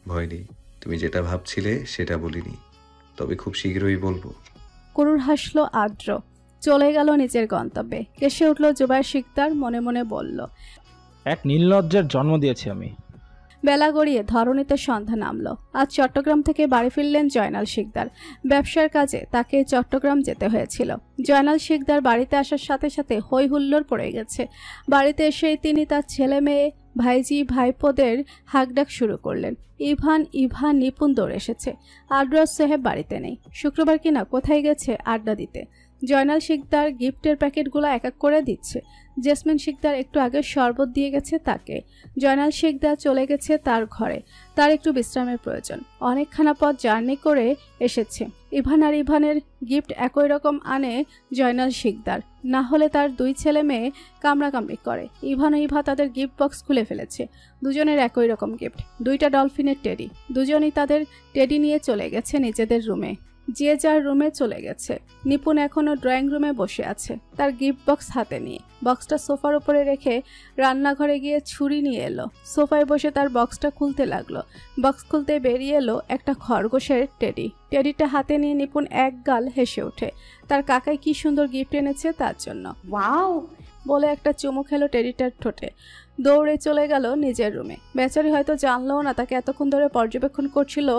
ভয় নেই, তুমি যেটা ভাবছিলে সেটা বলিনি, তবে খুব শীঘ্রই বলবো। করুণ হাসলো আদ্র। চলে গেল নিজের গন্তব্যে। কেসে উঠল জুবায়ের শিকদার, মনে মনে বলল, এক নির্লজ্জের জন্ম দিয়েছি আমি। বেলা গড়িয়ে ধরণীতে সন্ধ্যা নামলো। আজ চট্টগ্রাম থেকে বাড়ি ফিরলেন জয়নাল শিকদার। ব্যবসার কাজে তাকে চট্টগ্রাম যেতে হয়েছিল। জয়নাল শিকদার বাড়িতে আসার সাথে সাথে হই হুল্লোড় পড়ে গেছে। বাড়িতে এসেই তিনি তার ছেলে মেয়ে, ভাইজি ভাইপোদের হাঁকডাক শুরু করলেন। ইভান ইভান নিপুণ দৌড়ে এসেছে। আদ্রাজ সাহেব বাড়িতে নেই। শুক্রবার কিনা কোথায় গেছে আড্ডা দিতে। জয়নাল শিকদার গিফটের প্যাকেটগুলো এক এক করে দিচ্ছে। জেসমিন শিকদার একটু আগে শরবত দিয়ে গেছে তাকে। জয়নাল শিকদার চলে গেছে তার ঘরে। তার একটু বিশ্রামের প্রয়োজন। অনেকখানা পথ জার্নি করে এসেছে। ইভান আর ইভানের গিফট একই রকম আনে জয়নাল শিকদার, না হলে তার দুই ছেলে মেয়ে কামড়াকামড়ি করে। ইভান ও ইভা তাদের গিফট বক্স খুলে ফেলেছে। দুজনের একই রকম গিফট, দুইটা ডলফিনের টেডি। দুজনেই তাদের টেডি নিয়ে চলে গেছে নিজেদের রুমে। যে যার রুমে চলে গেছে। নিপুণ এখনো ড্রয়িং রুমে বসে আছে, তার গিফট বক্স হাতে নিয়ে। বক্সটা সোফার উপরে রেখে রান্নাঘরে গিয়ে ছুরি নিয়ে এলো। সোফায় বসে তার বক্সটা খুলতে লাগলো। বক্স খুলতে বেরিয়ে এলো একটা খরগোশের টেডি। টেডিটা হাতে নিয়ে নিপুণ এক গাল হেসে ওঠে। তার কাকাই কি সুন্দর গিফট এনেছে তার জন্য। ওয়াও বলে একটা চুমু খেলো টেডিটার ঠোঁটে। দৌড়ে চলে গেল নিজের রুমে। বেচারি হয়তো জানলো না তাকে এতক্ষণ ধরে পর্যবেক্ষণ করছিল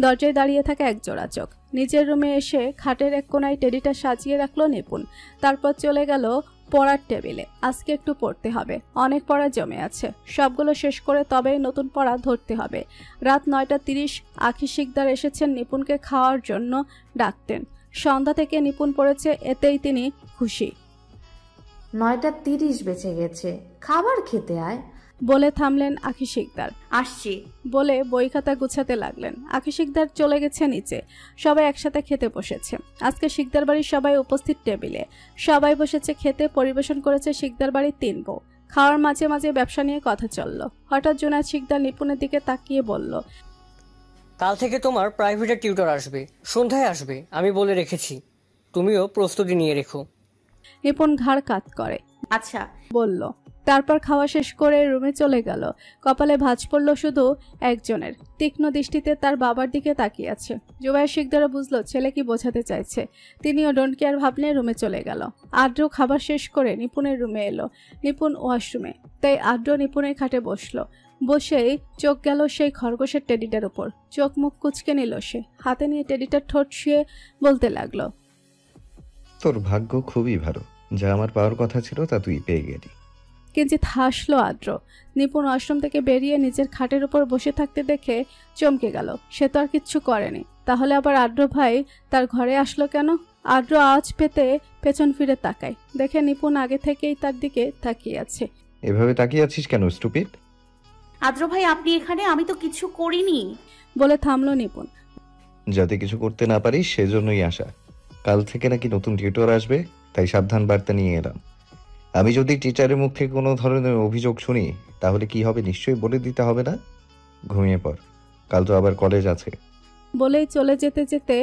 দরজায় দাঁড়িয়ে থাকা এক জোড়া চোখ। নিজের রুমে এসে খাটের এক কোনায় টেডিটা সাজিয়ে রাখলো নিপুণ। তারপর চলে গেল পড়ার টেবিলে। আজকে একটু পড়তে হবে, অনেক পড়া জমে আছে। সবগুলো শেষ করে তবেই নতুন পড়া ধরতে হবে। রাত 9:30 আখি শিকদার এসেছেন নিপুণকে খাওয়ার জন্য ডাকতেন। সন্ধ্যা থেকে নিপুণ পড়েছে, এতেই তিনি খুশি। 9:30 বেঁচে গেছে, খাবার খেতে আয় বলে থামলেন আখি শিকদার। আসছি বলে বই খাতা গুছাতে লাগলেন। আখি শিকদার চলে গেছে নিচে। সবাই একসাথে খেতে বসেছে। আজকে শিকদার বাড়ির সবাই উপস্থিত টেবিলে। সবাই বসেছে খেতে। পরিবেশন করেছে শিকদার বাড়ির 3 বউ। খাওয়ার মাঝে মাঝে ব্যবসা নিয়ে কথা চলল। হঠাৎ জুনায়েদ শিকদার নিপুণের দিকে তাকিয়ে বলল, কাল থেকে তোমার প্রাইভেট টিউটর আসবে, সন্ধ্যায় আসবে, আমি বলে রেখেছি। তুমিও প্রস্তুতি নিয়ে রেখো। নিপুণ ঘাড় কাত করে আচ্ছা বলল। তারপর খাওয়া শেষ করে রুমে চলে গেল। কপালে ভাঁজ পড়ল শুধু একজনের। তীক্ষ্ণ দৃষ্টিতে তার বাবার দিকে তাকিয়ে আছে। জুবাইর শিকদারও বুঝলো ছেলে কি বোঝাতে চাইছে। তিনিও ডোন্ট কেয়ার ভাবলে রুমে চলে গেল। আদ্র খাবার শেষ করে নিপুণের রুমে এলো। নিপুণ ওয়াশরুমে, তাই আদ্র নিপুণের খাটে বসলো। বসেই চোখ গেল সেই খরগোশের টেডিটার উপর। চোখ মুখ কুচকে নিল সে। হাতে নিয়ে টেডিটার ঠোঁট শুয়ে বলতে লাগলো, তোর ভাগ্য খুবই ভালো, যা আমার পাওয়ার কথা ছিল তা তুই পেয়ে গেলি। কিঞ্চিত হাসলো আদ্র। নিপুণ ওয়াশরুম থেকে বেরিয়ে নিজের খাটের উপর বসে থাকতে দেখে চমকে গেল। সে তো আর কিচ্ছু করেনি। তাহলে আবার আদ্র ভাই তার ঘরে আসলো কেন? আদ্র আওয়াজ পেতে পেছন ফিরে তাকায়। দেখে নিপুণ আগে থেকেই তার দিকে তাকিয়ে আছে। এভাবে তাকিয়ে আছিস কেন স্টুপিড? আদ্র ভাই আপনি এখানে? আমি তো কিছু করিনি বলে থামলো নিপুণ। যাতে কিছু করতে না পারিস সেজন্যই আসা। কাল থেকে নাকি নতুন টিউটর আসবে, তাই সাবধান বার্তা নিয়ে এলাম। আমি যদি টিচারের মুখ থেকে কোনো ধরনের অভিযোগ শুনি তাহলে কি হবে নিশ্চয়ই বলে দিতে হবে না? ঘুমিয়ে পড়, কাল তো আবার কলেজ আছে। বলেই চলে যেতে যেতে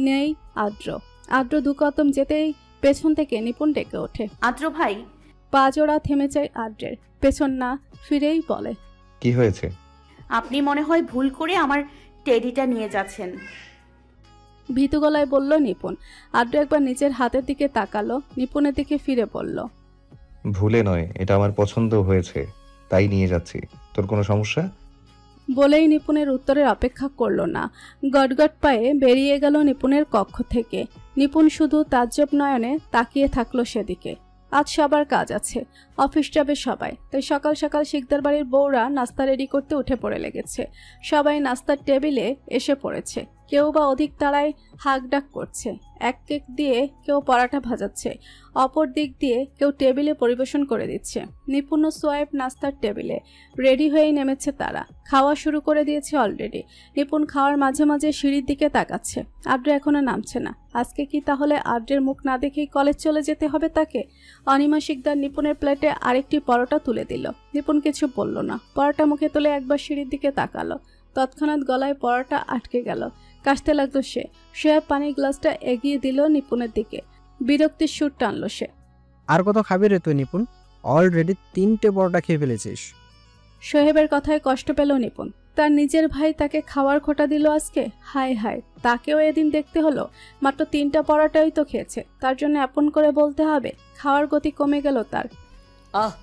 নেই আদ্র। আদ্র 2 কদম যেতেই পেছন থেকে নিপুণ ডেকে ওঠে। আদ্র ভাই। পা জোড়া থেমে যায় আদ্রের। পেছন না ফিরেই বলে, কি হয়েছে? আপনি মনে হয় ভুল করে আমার টেডিটা নিয়ে যাচ্ছেন। ভীতু গলায় বলল নিপুণ। আদ্র একবার নিজের হাতের দিকে তাকালো, নিপুণের দিকে ফিরে বলল, ভুলে নয়, এটা আমার পছন্দ হয়েছে তাই নিয়ে যাচ্ছি। তোর কোনো সমস্যা? বলেই নিপুণের উত্তরের অপেক্ষা করলো না। গটগট পায়ে বেরিয়ে গেল নিপুণের কক্ষ থেকে। নিপুণ শুধু তাজ্জব নয়নে তাকিয়ে থাকলো সেদিকে। আজ সবার কাজ আছে, অফিস যাবে সবাই, তাই সকাল সকাল শিকদার বাড়ির বউরা নাস্তা রেডি করতে উঠে পড়ে লেগেছে। সবাই নাস্তার টেবিলে এসে পড়েছে। কেউ বা অধিক তাড়ায় হাঁক ডাক করছে। এক কেক দিয়ে কেউ পরাঠা ভাজাচ্ছে, অপর দিক দিয়ে কেউ টেবিলে পরিবেশন করে দিচ্ছে। নিপুণ সোয়াইব নাস্তার টেবিলে রেডি হয়েই নেমেছে তারা। খাওয়া শুরু করে দিয়েছে অলরেডি। নিপুণ খাওয়ার মাঝে মাঝে সিঁড়ির দিকে তাকাচ্ছে। আদ্র এখনো নামছে না। আজকে কি তাহলে আদ্রের মুখ না দেখেই কলেজ চলে যেতে হবে তাকে? অনিমা শিকদার নিপুণের প্লেটে আরেকটি পরোটা তুলে দিল। নিপুণ কিছু বলল না। পরোটা মুখে তুলে একবার সিঁড়ির দিকে তাকালো। তৎক্ষণাৎ গলায় পরোটা আটকে গেল। কাশতে লাগলো সে। সোহেব পানির গ্লাসটা এগিয়ে দিল নিপুণের দিকে। বিরক্তির সুর টানলো সে। আর কত খাবি রে তুই নিপুণ? অলরেডি 3টে পরোটা খেয়ে ফেলেছিস। সোহেবের কথায় কষ্ট পেল নিপুণ। তার নিজের ভাই তাকে খাওয়ার খোটা দিল আজকে। হায় হায়, তাকেও এদিন দেখতে হলো। মাত্র 3টা পরোটাই তো খেয়েছে, তার জন্য আপন করে বলতে হবে? খাওয়ার গতি কমে গেল তার। আহ,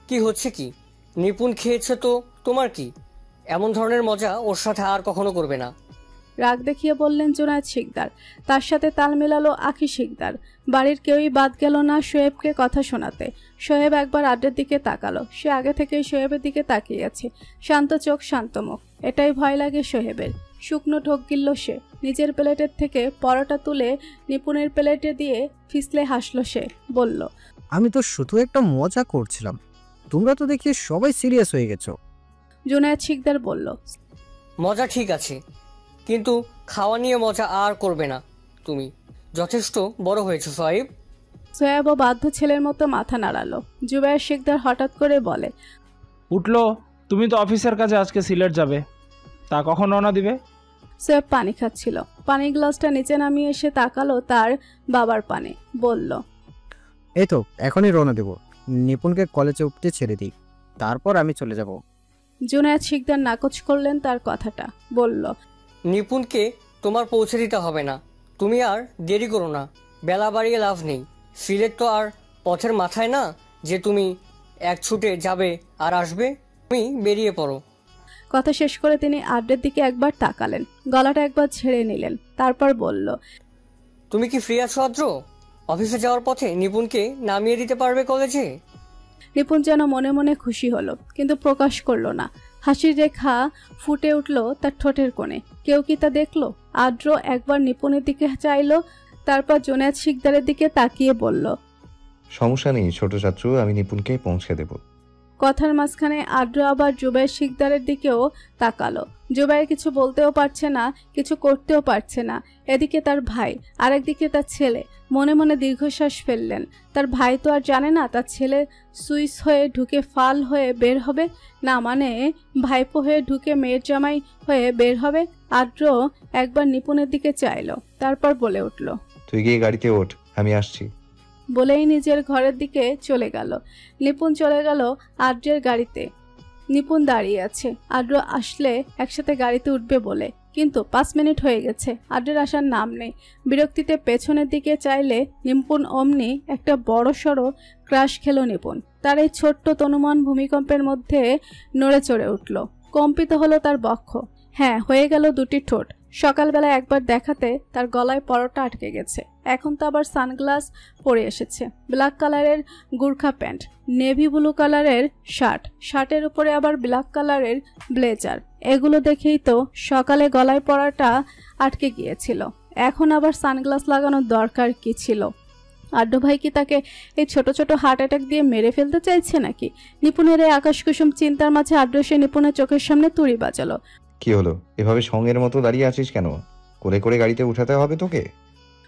কি হচ্ছে কি? নিপুণ খেয়েছে তো তোমার কি? এমন ধরনের মজা ওর সাথে আর কখনো করবে না। রাগ দেখিয়ে বললেন জুনায়েদ শিকদার। তার সাথে তাল মেলালো আখি শিকদার। বাড়ির কেউই বাদ গেল না সোহেবকে কথা শোনাতে। সোহেব একবার আদ্রের দিকে তাকালো। সে আগে থেকেই সোহেবের দিকে তাকিয়ে আছে। শান্ত চোখ শান্ত মুখ। এটাই ভয় লাগে সোহেবের। শুকনো ঢোক গিলল সে। নিজের প্লেটের থেকে পরোটা তুলে নিপুণের প্লেটে দিয়ে ফিসলে হাসলো সে। বলল, আমি তো শুধু একটা মজা করছিলাম, তোমরা তো দেখি সবাই সিরিয়াস হয়ে গেছো। জুনায়েদ শিকদার বলল, মজা ঠিক আছে, কিন্তু খাওয়া নিয়ে মজা আর করবে না। তুমি যথেষ্ট বড় হয়েছো সোহাইব। সোয়াবও বাধ্য ছেলের মতো মাথা নাড়ালো। জুবায়ের শিকদার হঠাৎ করে বলে, উঠলো, তুমি তো অফিসের কাজে আজকে সিলেট যাবে, তা কখন রওনা দিবে? সোয়েব পানি খাচ্ছিল। পানির গ্লাসটা নিচে নামিয়ে এসে তাকালো তার বাবার পানে, বলল, এই তো এখনই রওনা দেব, নিপুণকে কলেজে উঠতে ছেড়ে দিই, তারপর আমি চলে যাব। জুনায়েদ শিকদার নাকচ করলেন তার কথাটা, বলল, নিপুণকে তোমার পৌঁছে দিতে হবে না, তুমি আর দেরি করো না, বেলা বাড়িয়ে লাভ নেই। সিলেট তো আর পথের মাথায় না যে তুমি এক ছুটে যাবে আর আসবে। তুমি বেরিয়ে পড়ো। কথা শেষ করে তিনি আড্ডের দিকে একবার তাকালেন, গলাটা একবার ছেড়ে নিলেন, তারপর বলল, তুমি কি ফ্রি আছো আদ্র? অফিসে যাওয়ার পথে নিপুণকে নামিয়ে দিতে পারবে কলেজে? নিপুণ যেন মনে মনে খুশি হলো, কিন্তু প্রকাশ করলো না। হাসির রেখা ফুটে উঠল তার ঠোঁটের কোণে। কেউ কি তা দেখলো? আদ্র একবার নিপুণের দিকে চাইলো, তারপর জুনায়েদ শিকদারের দিকে তাকিয়ে বলল, সমস্যা নেই ছোট চাচু, আমি নিপুণকে পৌঁছে দেব। কথার মাঝখানে আদ্র আবার জুবাইর শিকদারের দিকেও তাকালো। জুবাইর কিছু বলতেও পারছে না, কিছু করতেও পারছে না। এদিকে তার ভাই, আরেকদিকে তার ছেলে। মনে মনে দীর্ঘশ্বাস ফেললেন। তার ভাই তো আর জানে না তার ছেলে সুইস হয়ে ঢুকে ফাল হয়ে বের হবে, না মানে ভাইপো হয়ে ঢুকে মেয়ের জামাই হয়ে বের হবে। আদ্র একবার নিপুণের দিকে চাইলো, তারপর বলে উঠল, তুই গিয়ে গাড়িতে ওঠ, আমি আসছি। বলেই নিজের ঘরের দিকে চলে গেল। নিপুণ চলে গেল আদ্রের গাড়িতে। নিপুণ দাঁড়িয়ে আছে আদ্র আসলে একসাথে গাড়িতে উঠবে বলে, কিন্তু 5 মিনিট হয়ে গেছে, আদ্রের আসার নাম নেই। বিরক্তিতে পেছনের দিকে চাইলে নিপুণ অমনি একটা বড় সড়ো ক্রাশ খেলো নিপুণ। তার এই ছোট্ট তনুমান ভূমিকম্পের মধ্যে নড়ে চড়ে উঠল। কম্পিত হলো তার বক্ষ, হ্যাঁ হয়ে গেল দুটি ঠোঁট। সকালবেলা একবার দেখাতে তার গলায় পরোটা আটকে গেছে, এখন তো আবার সানগ্লাস পরে এসেছে। ব্ল্যাক কালারের গুর্খা প্যান্ট, নেভি ব্লু কালারের শার্ট, শার্টের উপরে আবার ব্ল্যাক কালারের ব্লেজার। এগুলো দেখেই তো সকালে গলায় পরাটা আটকে গিয়েছিল, এখন আবার সানগ্লাস লাগানোর দরকার কি ছিল? আড্ড ভাই কি তাকে এই ছোট ছোট হার্ট অ্যাটাক দিয়ে মেরে ফেলতে চাইছে নাকি? নিপুণের এই আকাশকুসুম চিন্তার মাঝে আড্ড সে নিপুণের চোখের সামনে তুড়ি বাজালো। কি হলো, এভাবে সঙ্গের মতো দাঁড়িয়ে আছিস কেন? করে করে গাড়িতে উঠাতে হবে তোকে?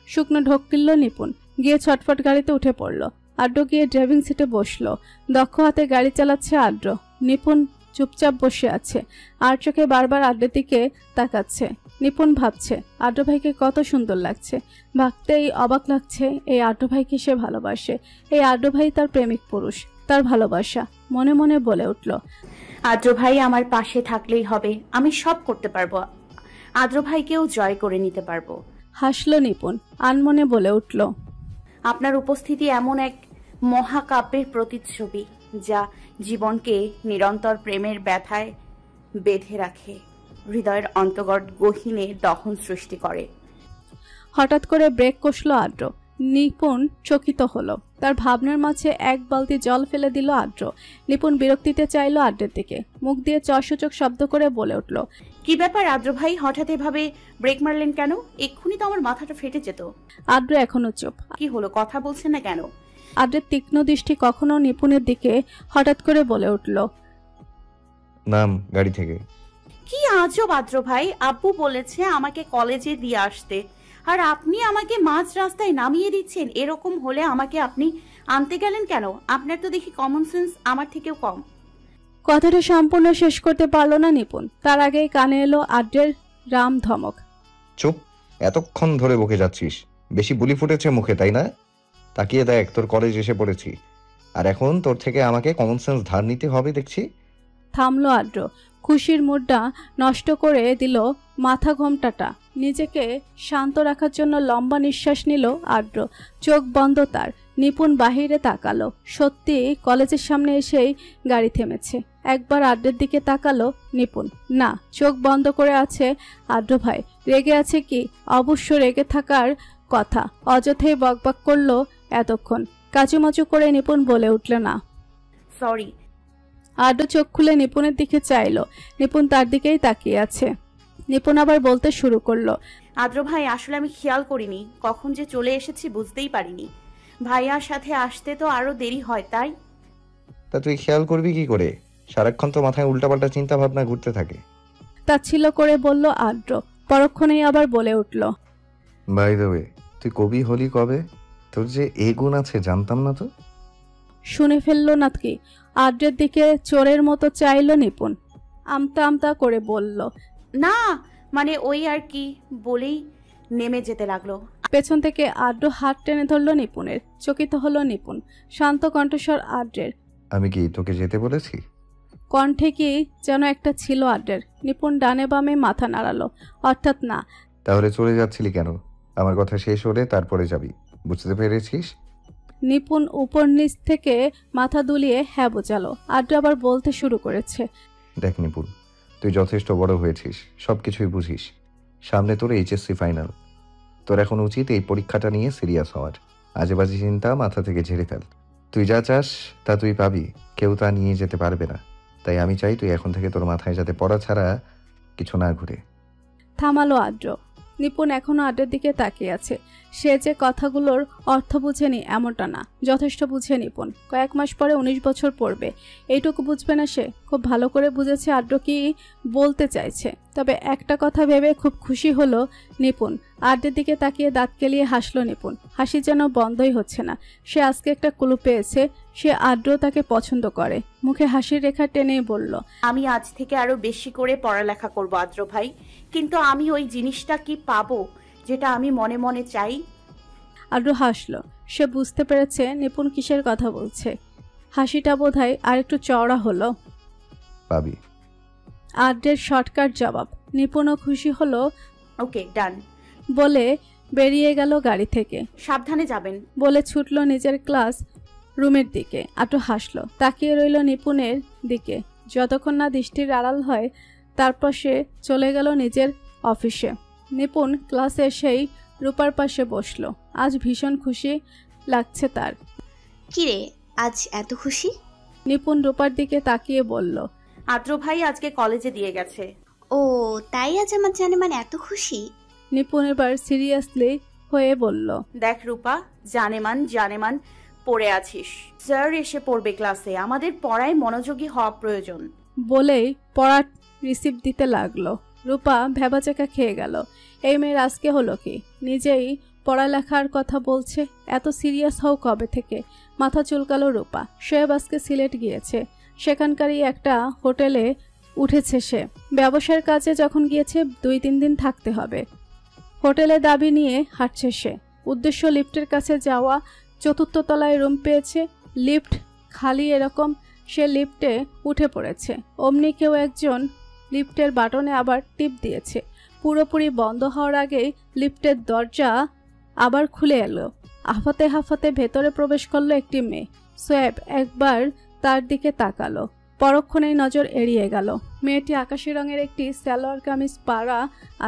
শুকনো ঢোক কিনল নিপুণ, গিয়ে ছটফট গাড়িতে উঠে পড়ল। আড্ড গিয়ে ড্রাইভিং সিটে বসলো। দক্ষ হাতে গাড়ি চালাচ্ছে আড্ড। নিপুণ চুপচাপ বসে আছে, আর চোখে বারবার আড্ডের দিকে তাকাচ্ছে। নিপুণ ভাবছে আড্ড ভাইকে কত সুন্দর লাগছে। ভাবতেই অবাক লাগছে, এই আড্ড ভাইকে সে ভালোবাসে। এই আড্ড ভাই তার প্রেমিক পুরুষ, তার ভালোবাসা। মনে মনে বলে উঠল, আদ্র ভাই আমার পাশে থাকলেই হবে, আমি সব করতে পারবো, আদ্র ভাইকেও জয় করে নিতে পারবো। হাসলো নিপুণ, আনমনে বলে উঠল, আপনার উপস্থিতি এমন এক মহাকাব্যের প্রতিচ্ছবি যা জীবনকে নিরন্তর প্রেমের ব্যথায় বেঁধে রাখে, হৃদয়ের অন্তর্গত গহীনে দহন সৃষ্টি করে। হঠাৎ করে ব্রেক কষলো আদ্র। নিপুণ চকিত হলো। তার ভাবনার মাঝে এক বালতি জল ফেলে দিল আদ্র। নিপুণ বিরক্তিতে চাইলো আদ্রের দিকে, মুখ দিয়ে চসূচক শব্দ করে বলে উঠল, কি ব্যাপার আদ্র ভাই, হঠাৎ এভাবে ব্রেক মারলেন কেন? এক্ষুনি তো আমার মাথাটা ফেটে যেত। আদ্র এখনো চুপ। কি হলো, কথা বলছেন না কেন? আদ্রের তীক্ষ্ণ দৃষ্টি কখনো নিপুণের দিকে, হঠাৎ করে বলে উঠল, নাম গাড়ি থেকে। কি আজব আদ্র ভাই, আব্বু বলেছে আমাকে কলেজে দিয়ে আসতে, আর আপনি আমাকে মাঝ রাস্তায় নামিয়ে দিচ্ছেন। এরকম হলে আমাকে আপনি আনতে গেলেন কেন? আপনার তো দেখি কমন সেন্স আমার থেকেও কম। কথাটা সম্পূর্ণ শেষ করতে পারল না নিপুণ, তার আগেই কানে এলো আদ্রের রাম ধমক, চুপ, এতক্ষণ ধরে বকে যাচ্ছিস, বেশি বুলি ফুটেছে মুখে তাই না? তাকিয়ে দেখ, তোর কলেজ এসে পড়েছি, আর এখন তোর থেকে আমাকে কমন সেন্স ধার নিতে হবে দেখছি। থামলো আদ্র। খুশির মুডটা নষ্ট করে দিল মাথা ঘোমটাটা। নিজেকে শান্ত রাখার জন্য লম্বা নিঃশ্বাস নিল আদ্র। চোখ বন্ধ তার। নিপুণ বাহিরে তাকালো। সত্যি কলেজের সামনে এসেই গাড়ি থেমেছে। একবার আদ্রের দিকে তাকালো নিপুণ, না, চোখ বন্ধ করে আছে আদ্র ভাই। রেগে আছে কি? অবশ্য রেগে থাকার কথা, অযথাই বকবক করলো এতক্ষণ। কাচুমাচু করে নিপুণ বলে উঠল, না সরি। আদ্র চোখ খুলে নিপুণের দিকে চাইলো। নিপুণ তার দিকেই তাকিয়ে আছে। নিপুণ আবার বলতে শুরু করলো, আদ্র ভাই, আসলে আমি খেয়াল করিনি, কখন যে চলে এসেছি বুঝতেই পারিনি। ভাইয়ার সাথে আসতে তো আরো দেরি হয়, তাই। তা তুই খেয়াল করবি কি করে? সারাক্ষণ তো মাথায় উল্টাপাল্টা চিন্তা ভাবনা ঘুরতে থাকে। তাচ্ছিল্য করে বলল আদ্র। পরক্ষণেই আবার বলে উঠল, বাই দ্য ওয়ে, তুই কবি হলি কবে? তোর যে এই গুণ আছে জানতাম না তো। শুনে ফেললো না কি? আদ্রের দিকে চোরের মতো চাইল নিপুণ। আমতা আমতা করে বলল, না মানে ওই আর কি, বলেই নেমে যেতে লাগলো। পেছন থেকে আদ্র হাত টেনে ধরল নিপুণের। চকিত হলো নিপুণ। শান্ত কণ্ঠস্বর আদ্রের। আমি কি তোকে যেতে বলেছি? কণ্ঠে কি যেন একটা ছিল আদ্রের। নিপুণ ডানে বামে মাথা নাড়ালো, অর্থাৎ না। তাহলে চলে যাচ্ছিলি কেন? আমার কথা শেষ হলে তারপরে যাবি, বুঝতে পেরেছিস? নিপুণ উপর নিচ থেকে মাথা দুলিয়ে হ্যাঁ বোঝালো। আদ্র আবার বলতে শুরু করেছে, দেখ নিপুণ, তুই যথেষ্ট বড় হয়েছিস, সবকিছুই বুঝিস। সামনে তোর এইচএসসি ফাইনাল। তোর এখন উচিত এই পরীক্ষাটা নিয়ে সিরিয়াস হওয়ার। আজেবাজে চিন্তা মাথা থেকে ঝেড়ে ফেল। তুই যা চাস তা তুই পাবি, কেউ তা নিয়ে যেতে পারবে না। তাই আমি চাই তুই এখন থেকে তোর মাথায় যাতে পড়া ছাড়া কিছু না ঘুরে। থামালো আদ্র। নিপুণ এখনো আদ্রের দিকে তাকিয়ে আছে। সে যে কথাগুলোর অর্থ বুঝেনি এমনটা না, যথেষ্ট বুঝে নিপুণ। কয়েক মাস পরে 19 বছর পড়বে, এইটুকু বুঝবে না সে? খুব ভালো করে বুঝেছে আদ্র কি বলতে চাইছে। তবে একটা কথা ভেবে খুব খুশি হলো নিপুণ। আদ্রের দিকে তাকিয়ে দাঁত কেলিয়ে হাসলো নিপুণ। হাসি যেন বন্ধই হচ্ছে না। সে আজকে একটা ক্লু পেয়েছে, সে আদ্র তাকে পছন্দ করে। মুখে হাসির রেখা টেনেই বলল, আমি আজ থেকে আরো বেশি করে পড়ালেখা করব আদ্র ভাই, কিন্তু আমি ওই জিনিসটা কি পাবো যেটা আমি মনে মনে চাই? আদ্র হাসলো। সে বুঝতে পেরেছে নিপুণ কিসের কথা বলছে। হাসিটা বোধহয় আর একটু চওড়া হলো। পাবি। আদ্রের শর্টকাট জবাব। নিপুণও খুশি হলো। ওকে ডান বলে বেরিয়ে গেল গাড়ি থেকে। সাবধানে যাবেন বলে ছুটলো নিজের ক্লাস রুমের দিকে। আদ্র হাসলো, তাকিয়ে রইল নিপুণের দিকে যতক্ষণ না দৃষ্টির আড়াল হয়। তারপর সে চলে গেল নিজের অফিসে। নিপুণ ক্লাসে এসেই রূপার পাশে বসলো। আজ ভীষণ খুশি লাগছে তার। কিরে আজ এত খুশি? নিপুণ রূপার দিকে তাকিয়ে বলল, আদ্র ভাই আজকে কলেজে দিয়ে গেছে। ও তাই আজ আমার জানেমান এত খুশি? নিপুণ এবার সিরিয়াসলি হয়ে বলল, দেখ রূপা, জানেমান পড়ে আছিস। স্যার এসে পড়বে ক্লাসে, আমাদের পড়ায় মনোযোগী হওয়া প্রয়োজন। বলেই পড়ার রিসিভ দিতে লাগলো। রূপা ভেবাচাকা খেয়ে গেল। এই মেয়ের আজকে হলো কি? নিজেই পড়ালেখার কথা বলছে। এত সিরিয়াস হও কবে থেকে? মাথা চুলকালো রূপা। শোয়েব আজকে সিলেট গিয়েছে। সেখানকারই একটা হোটেলে উঠেছে সে। ব্যবসার কাজে যখন গিয়েছে 2-3 দিন থাকতে হবে। হোটেলে দাবি নিয়ে হাঁটছে সে। উদ্দেশ্য লিফটের কাছে যাওয়া। 4র্থ তলায় রুম পেয়েছে। লিফট খালি এরকম। সে লিফটে উঠে পড়েছে। অমনি কেউ একজন লিফটের বাটনে আবার টিপ দিয়েছে। পুরোপুরি বন্ধ হওয়ার আগেই লিফটের দরজা আবার খুলে এলো। হাঁফাতে হাঁফাতে ভেতরে প্রবেশ করলো একটি মেয়ে। সোয়েব একবার তার দিকে তাকালো, পরক্ষণেই নজর এড়িয়ে গেল। মেয়েটি আকাশি রঙের একটি সালোয়ার কামিজ পরা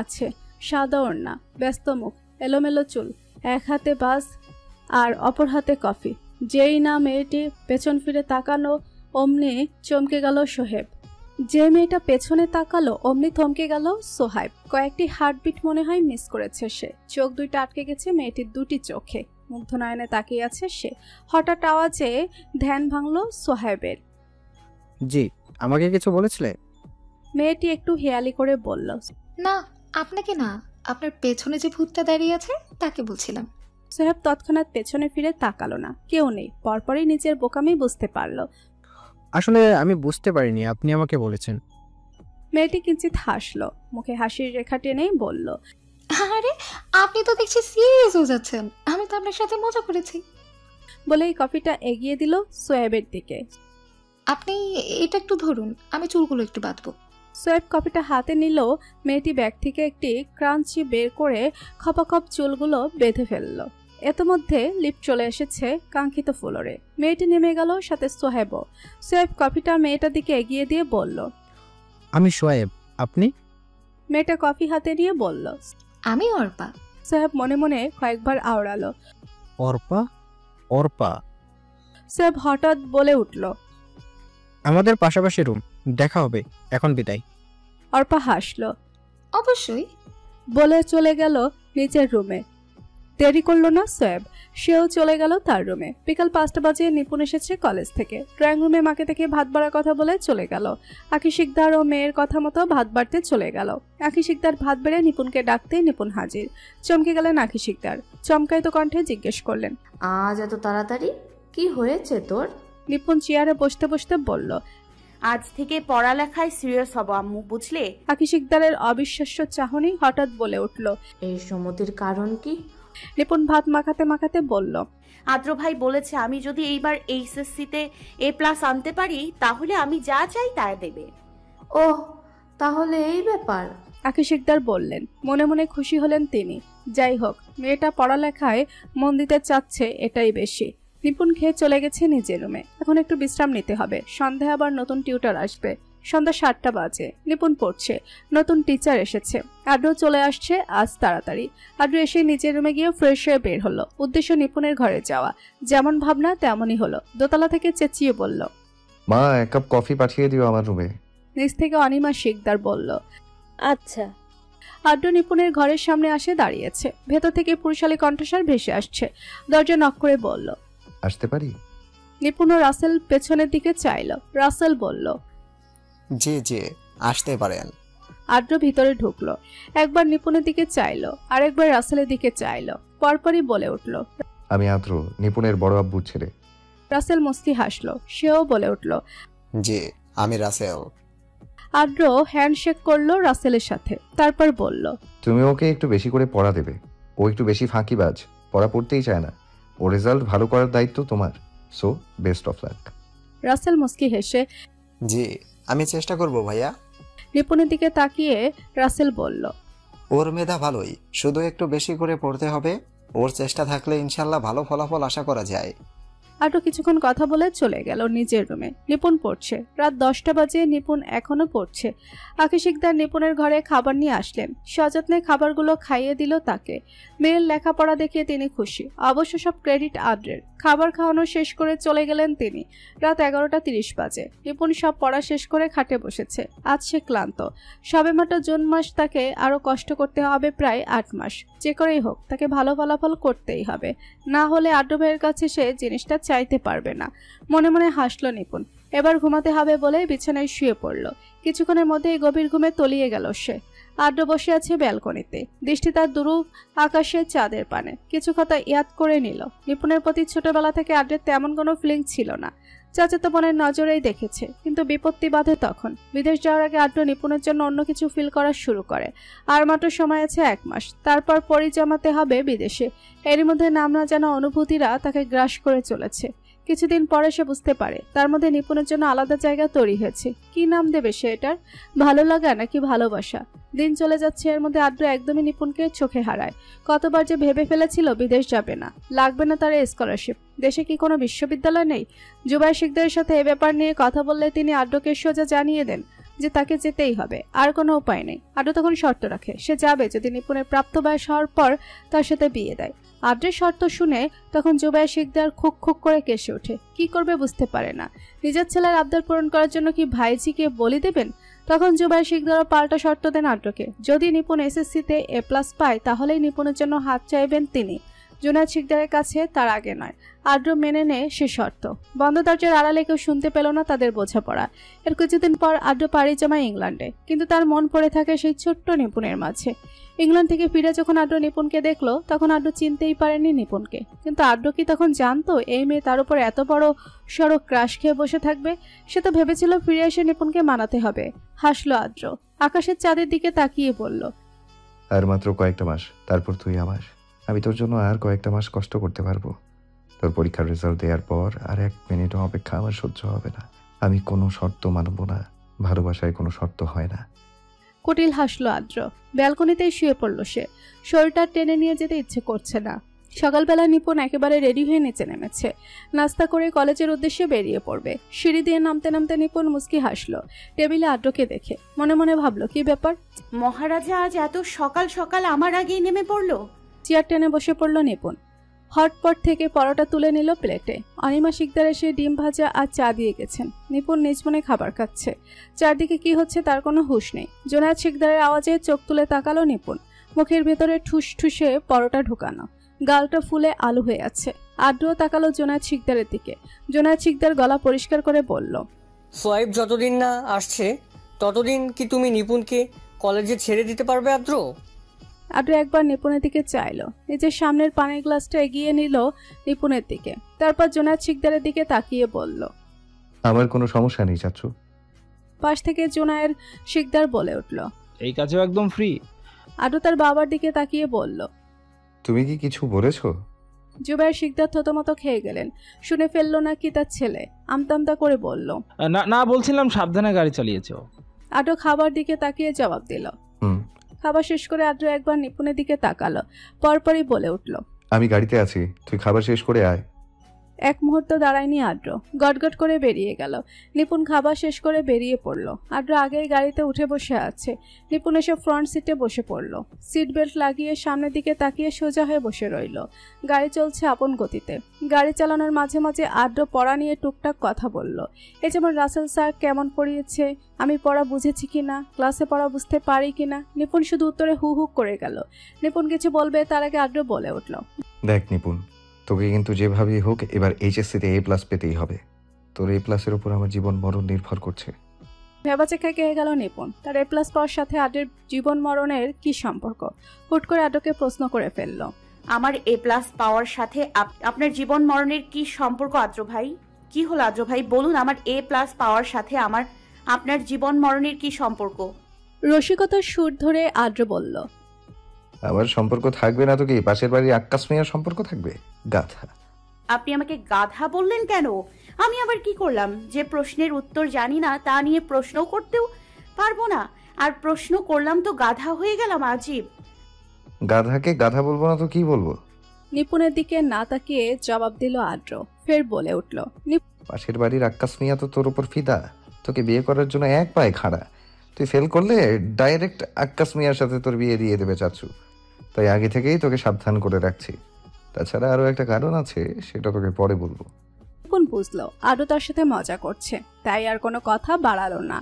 আছে, সাদা ওড়না, ব্যস্ত মুখ, এলোমেলো চুল, এক হাতে বাস আর অপর হাতে কফি। যেই না মেয়েটি পেছন ফিরে তাকানো অমনি চমকে গেল সোহেব। যে মেয়েটা পেছনে তাকালো অমনি থমকে গেল সোহাইব। কয়েকটি হার্টবিট মনে হয় মিস করেছে সে। চোখ দুইটা আটকে গেছে মেয়েটির দুটি চোখে। মুগ্ধ নয়নে তাকিয়ে আছে সে। হঠাৎ আওয়াজে ধ্যান ভাঙলো সোহাইবের। জি, আমাকে কিছু বলেছিলে? মেয়েটি একটু হেয়ালি করে বলল, না আপনাকে না, আপনার পেছনে যে ভূতটা দাঁড়িয়ে আছে তাকে বলছিলাম। সোহেব তৎক্ষণাৎ পেছনে ফিরে তাকালো না, কেউ নেই। পরপরই নিজের বোকামি বুঝতে পারলো। আসলে আমি বুঝতে পারিনি আপনি আমাকে বলেছেন। মেয়েটি কিঞ্চিত হাসলো, মুখে হাসির রেখা টেনেই বলল, আরে আপনি তো দেখছি সিরিয়াস হয়ে যাচ্ছেন, আমি তো আপনার সাথে মজা করেছি। বলেই কফিটা এগিয়ে দিল সোয়েবের দিকে। আপনি এটা একটু ধরুন, আমি চুলগুলো একটু বাঁধবো। সোয়েব কফিটা হাতে নিল। মেয়েটি ব্যাগ থেকে একটি ক্রাঞ্চি বের করে খপাখপ চুলগুলো বেঁধে ফেললো। এতমধ্যে লিফট চলে এসেছে কাঙ্ক্ষিত ফ্লোরে। মেয়েটি নেমে গেল, সাথে সোহেবও। সোহেব কফিটা মেয়েটার দিকে এগিয়ে দিয়ে বলল, আমি সোয়েব, আপনি? মেয়েটা কফি হাতে নিয়ে বলল, আমি অর্পা। সোহেব মনে মনে কয়েকবার আওড়ালো, অর্পা? অর্পা? সোহেব হঠাৎ বলে উঠল, আমাদের পাশাপাশি রুম, দেখা হবে, এখন বিদায়। অর্পা হাসলো। অবশ্যই। বলে চলে গেল নিচের রুমে। দেরি করলো না সোয়েব, সেও চলে গেল তার রুমে। বিকাল 5টা বাজে নিপুণ এসেছে কলেজ থেকে। ড্রয়িং রুমে মাকে থেকে ভাত বাড়ার কথা বলে চলে গেল। আকি শিকদার ও মেয়ের কথা মতো ভাত বাড়তে চলে গেল। আকি শিকদার ভাত বেড়ে নিপুণকে ডাকতে নিপুণ হাজির। চমকে গেলেন আকি শিকদার। চমকায়িত কণ্ঠে জিজ্ঞেস করলেন, আজ এত তাড়াতাড়ি? কি হয়েছে তোর? নিপুণ চেয়ারে বসতে বসতে বলল, আজ থেকে পড়ালেখায় সিরিয়াস হব আম্মু, বুঝলে? আকি শিকদারের অবিশ্বাস্য চাহনি হঠাৎ বলে উঠল, এই সম্মতির কারণ কি? নিপুণ ভাত মাখাতে মাখাতে বলল, আদ্র ভাই বলেছে আমি যদি এইবার এইচএসসিতে A+ আনতে পারি তাহলে আমি যা চাই তা দেবে। ওহ, তাহলে এই ব্যাপার? আকি শিকদার বললেন। মনে মনে খুশি হলেন তিনি। যাই হোক, মেয়েটা পড়ালেখায় মন দিতে চাচ্ছে, এটাই বেশি। নিপুণ খেয়ে চলে গেছে নিজের রুমে। এখন একটু বিশ্রাম নিতে হবে, সন্ধ্যায় আবার নতুন টিউটর আসবে। সন্ধ্যা 7টা বাজে। নিপুণ পড়ছে, নতুন টিচার এসেছে। আদ্র চলে আসছে আজ তাড়াতাড়ি। আদ্র এসে নিজের রুমে গিয়ে ফ্রেশ হয়ে বের হলো। উদ্দেশ্য নিপুণের ঘরে যাওয়া। যেমন ভাবনা তেমনই হলো। দোতলা থেকে চেঁচিয়ে বলল, মা, 1 কাপ কফি পাঠিয়ে দিও আমার রুমে। নিচ থেকে অনিমা শিকদার বলল, আচ্ছা। আদ্র নিপুণের ঘরের সামনে আসে দাঁড়িয়েছে। ভেতর থেকে পুরুষালী কণ্ঠস্বর ভেসে আসছে। দরজা নক করে বলল, আসতে পারি? নিপুণ ও রাসেল পেছনের দিকে চাইল। রাসেল বলল, জি জি, আসতে পারেন। আদ্র ভিতরে ঢুকলো। একবার নিপুণের দিকে চাইলো, আরেকবার রাসেলের দিকে চাইলো। পরপরই বলে উঠল, আমি আদ্র, নিপুণের বড় আব্বুর ছেলে। রাসেল মুস্কি হাসলো। সেও বলে উঠল, জি, আমি রাসেল। আদ্র হ্যান্ডশেক করলো রাসেলের সাথে। তারপর বলল, তুমি ওকে একটু বেশি করে পড়া দেবে। ও একটু বেশি ফাঁকিবাজ, পড়া পড়তেই চায় না। ও রেজাল্ট ভালো করার দায়িত্ব তোমার। So best of luck. Russell মুস্কি হেসে, জি, আমি চেষ্টা করব ভাইয়া। নিপুণের দিকে তাকিয়ে রাসেল বলল, ওর মেধা ভালোই, শুধু একটু বেশি করে পড়তে হবে। ওর চেষ্টা থাকলে ইনশাল্লাহ ভালো ফলাফল আশা করা যায়। আদ্র কিছুক্ষণ কথা বলে চলে গেল নিজের রুমে। নিপুণ পড়ছে। রাত 10টা বাজে। নিপুণ এখনো পড়ছে। আকি শিকদার নিপুণের ঘরে খাবার নিয়ে আসলেন। সযত্নে খাবারগুলো খাইয়ে দিল তাকে। মেয়ের লেখাপড়া দেখে তিনি খুশি। অবশ্য সব ক্রেডিট আদ্রের। খাবার খাওয়ানো শেষ করে চলে গেলেন তিনি। রাত 11:30 বাজে। নিপুণ সব পড়া শেষ করে খাটে বসেছে। আজ সে ক্লান্ত। সবেমাত্র জুন মাস, তাকে আরো কষ্ট করতে হবে প্রায় 8 মাস। যে করেই হোক তাকে ভালো ফলাফল করতেই হবে, না হলে আদ্র ভাইয়ের কাছে সে জিনিসটা চাইতে পারবে না। মনে মনে হাসলো নিপুণ। এবার ঘুমাতে হবে বলে বিছানায় শুয়ে পড়ল। কিছুক্ষণের মধ্যেই গভীর ঘুমে তলিয়ে গেল সে। আদ্র বসে আছে ব্যালকনিতে। দৃষ্টি তার দুরূহ আকাশের চাঁদের পানে। কিছু কথা ইয়াদ করে নিল। নিপুণের প্রতি ছোটবেলা থেকে আদ্রের তেমন কোনো ফিলিং ছিল না। চাচাতো বোনের নজরেই দেখেছে, কিন্তু বিপত্তি বাধে তখন। বিদেশ যাওয়ার আগে আদ্র নিপুণের জন্য অন্য কিছু ফিল করা শুরু করে। আর মাত্র সময় আছে 1 মাস। তারপর পরি জমাতে হবে বিদেশে। এরই মধ্যে নাম না জানা অনুভূতিরা তাকে গ্রাস করে চলেছে। কিছুদিন পরে সে বুঝতে পারে তার মধ্যে নিপুণের জন্য আলাদা জায়গা তৈরি হয়েছে। কি নাম দেবে সে এটার? ভালো লাগা নাকি ভালোবাসা? দিন চলে যাচ্ছে, এর মধ্যে আদ্র একদমই নিপুণকে চোখে হারায়। কতবার যে ভেবে ফেলেছিল বিদেশ যাবে না, লাগবে না তার স্কলারশিপ। দেশে কি কোনো বিশ্ববিদ্যালয় নেই? জুবাইর শিকদারের সাথে এ ব্যাপার নিয়ে কথা বললে তিনি আদ্রকে সোজা জানিয়ে দেন যে তাকে যেতেই হবে, আর কোনো উপায় নেই। আদ্র তখন শর্ত রাখে সে যাবে যদি নিপুণের প্রাপ্ত বয়স হওয়ার পর তার সাথে বিয়ে দেয়। আদ্রের শর্ত শুনে তখন জুবাইর শিকদার খুক খুক করে কেসে ওঠে। কি করবে বুঝতে পারে না। নিজের ছেলের আবদার পূরণ করার জন্য কি ভাইজিকে বলি দেবেন? তখন জুবাইর শিকদারও পাল্টা শর্ত দেন আদ্রকে। যদি নিপুণ এসএসসিতে A+ পায় তাহলেই নিপুণের জন্য হাত চাইবেন তিনি, জুনায়েদ শিকদারের কাছে, তার আগে নয়। আদ্র মেনে নেয় সে শর্ত। বন্ধ দরজার আড়ালে কেউ শুনতে পেল না তাদের বোঝাপড়া। এর কিছুদিন পর আদ্র পাড়ি জমায় ইংল্যান্ডে, কিন্তু তার মন পড়ে থাকে সেই ছোট্ট নিপুণের মাঝে। ইংল্যান্ড থেকে ফিরে যখন আদ্র নিপুণকে দেখলো তখন আদ্র চিনতেই পারেনি নিপুণকে। কিন্তু আদ্র কি তখন জানতো এই মেয়ে তার উপর এত বড় সড়ো ক্রাশ খেয়ে বসে থাকবে? সে তো ভেবেছিল ফিরে এসে নিপুণকে মানাতে হবে। হাসলো আদ্র, আকাশের চাঁদের দিকে তাকিয়ে বলল, আর মাত্র কয়েকটা মাস, তারপর তুই আমার। আমি তোর জন্য আর কয়েকটা মাস কষ্ট করতে পারবো। তোর পরীক্ষার রেজাল্ট দেওয়ার পর আর 1 মিনিটও অপেক্ষা আমার সহ্য হবে না। আমি কোনো শর্ত মানব না। ভালোবাসায় কোনো শর্ত হয় না। কুটিল হাসলো আদ্র। ব্যালকনিতেই শুয়ে পড়ল সে। শরীরটা টেনে নিয়ে যেতে ইচ্ছে করছে না। সকালবেলা নিপুণ একেবারে রেডি হয়ে নিচে নেমেছে। নাস্তা করে কলেজের উদ্দেশ্যে বেরিয়ে পড়বে। সিঁড়ি দিয়ে নামতে নামতে নিপুণ মুস্কি হাসলো টেবিলে আদ্রকে দেখে। মনে মনে ভাবলো, কি ব্যাপার? মহারাজা আজ এত সকাল সকাল আমার আগেই নেমে পড়লো। চেয়ার টেনে বসে পড়ল নিপুণ। হটপট থেকে পরোটা তুলে নিল প্লেটে। অনিমা শিকদার এসে ডিম ভাজা আর চা দিয়ে গেছেন। নিপুণ নিজ মনে খাবার খাচ্ছে। চারদিকে কি হচ্ছে তার কোনো হুঁশ নেই। জুনায়েদ শিকদারের আওয়াজে চোখ তুলে তাকালো নিপুণ। মুখের ভেতরে ঠুস ঠুসে পরোটা ঢুকানো। গালটা ফুলে আলু হয়ে আছে। আদ্রও তাকালো জোনায়েদ শিকদারের দিকে। জোনায়েদ শিকদার গলা পরিষ্কার করে বলল, সোয়াইব যতদিন না আসছে ততদিন কি তুমি নিপুণকে কলেজে ছেড়ে দিতে পারবে আদ্র? আদ্র একবার নিপুণের দিকে চাইলো, নিজের সামনের পানির গ্লাসটা এগিয়ে নিল নিপুণের দিকে। তারপর জোনায়েদ শিকদারের দিকে তাকিয়ে বলল, আমার কোনো সমস্যা নেই চাচু। পাশ থেকে জোনায়েদ শিকদার বলে উঠল, এই কাজেও একদম ফ্রি। আদ্র তার বাবার দিকে তাকিয়ে বলল, তুমি কি কিছু বলেছো? জুবাইর শিকদার থতমত খেয়ে গেলেন। শুনে ফেললো নাকি তার ছেলে। আমতামতা করে বলল, না না, বলছিলাম সাবধানে গাড়ি চালিয়েছো। আদ্র খাবার দিকে তাকিয়ে জবাব দিল। খাবার শেষ করে আদ্র একবার নিপুণের দিকে তাকালো, পরপরই বলে উঠল, আমি গাড়িতে আছি, তুই খাবার শেষ করে আয়। এক মুহূর্ত দাঁড়ায়নি আদ্র, গটগট করে বেরিয়ে গেল। নিপুণ খাবার শেষ করে বেরিয়ে পড়ল। আদ্র আগেই গাড়িতে উঠে বসে আছে। নিপুণ এসে ফ্রন্ট সিটে বসে পড়ল। সিট বেল্ট লাগিয়ে সামনের দিকে তাকিয়ে সোজা হয়ে বসে রইল। গাড়ি চলছে আপন গতিতে। গাড়ি চালানোর মাঝে মাঝে আদ্র পড়া নিয়ে টুকটাক কথা বলল। এই যেমন রাসেল স্যার কেমন পড়িয়েছে, আমি পড়া বুঝেছি কিনা, ক্লাসে পড়া বুঝতে পারি কিনা। নিপুণ শুধু উত্তরে হু হু করে গেল। নিপুণ কিছু বলবে তার আগে আদ্র বলে উঠল, দেখ নিপুণ, তোকে কিন্তু যেভাবেই হোক এবার এইচএসসিতে A+ পেতেই হবে। তোর A+-এর উপর আমার জীবন মরণ নির্ভর করছে। ভেবাচেখায় খেয়ে গেল নিপুণ। তার A+ পাওয়ার সাথে আদ্রের জীবন মরণের কি সম্পর্ক? হুট করে আদ্রকে প্রশ্ন করে ফেলল, আমার A+ পাওয়ার সাথে আপনার জীবন মরণের কি সম্পর্ক আদ্র ভাই? কি হলো আদ্র ভাই, বলুন আমার A+ পাওয়ার সাথে আপনার জীবন মরণের কি সম্পর্ক? রসিকতার সুর ধরে আদ্র বলল, আমার সম্পর্ক থাকবে না তো কি পাশের বাড়ির আক্কাস মিয়ার সম্পর্ক থাকবে? গাধা। আপনি আমাকে গাধা বললেন কেন? আমি আবার কি করলাম যে প্রশ্নের উত্তর জানি না তা নিয়ে প্রশ্নও করতেও পারবো না, আর প্রশ্ন করলাম তো গাধা হয়ে গেলাম? আজীব। গাধাকে গাধা বলবো না তো কি বলবো? নিপুণের দিকে না তাকিয়ে জবাব দিল আদ্র। ফের বলে উঠল, পাশের বাড়ির আক্কাস মিয়া তো তোর উপর ফিদা, তোকে বিয়ে করার জন্য এক পায়ে খাড়া। তুই ফেল করলে ডাইরেক্ট আক্কাস মিয়ার সাথে তোর বিয়ে দিয়ে দেবে চাচু। তাই আগে থেকেই তোকে সাবধান করে রাখছি। তাছাড়া আরো একটা কারণ আছে, সেটা তোকে পরে বলবো। নিপুণ বুঝলো আদ্র তার সাথে মজা করছে, তাই আর কোনো কথা বাড়ালো না।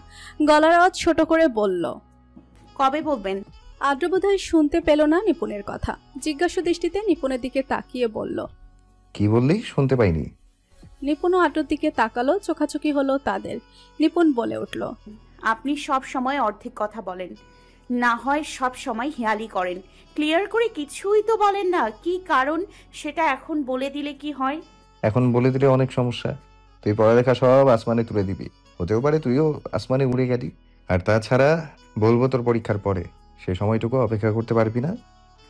গলার আওয়াজ ছোট করে বলল, কবে বলবেন? আদ্র বোধহয় শুনতে পেল না নিপুণের কথা। জিজ্ঞাসা দৃষ্টিতে নিপুণের দিকে তাকিয়ে বলল, কি বললি? শুনতে পাইনি। নিপুণ ও আদ্রর দিকে তাকালো, চোখাচোখি হলো তাদের। নিপুণ বলে উঠল, আপনি সব সময় অর্ধেক কথা বলেন, না হয় সব সময় হেয়ালি করেন, ক্লিয়ার করে কিছুই তো বলেন না। কি কারণ সেটা এখন বলে দিলে কি হয়? এখন বলে দিলে অনেক সমস্যা। তুই পড়ালেখা সব আসমানে তুলে দিবি, হতেও পারে তুইও আসমানে উড়ে গেলি। আর তাছাড়া বলবো তোর পরীক্ষার পরে, সে সময়টুকু অপেক্ষা করতে পারবি না।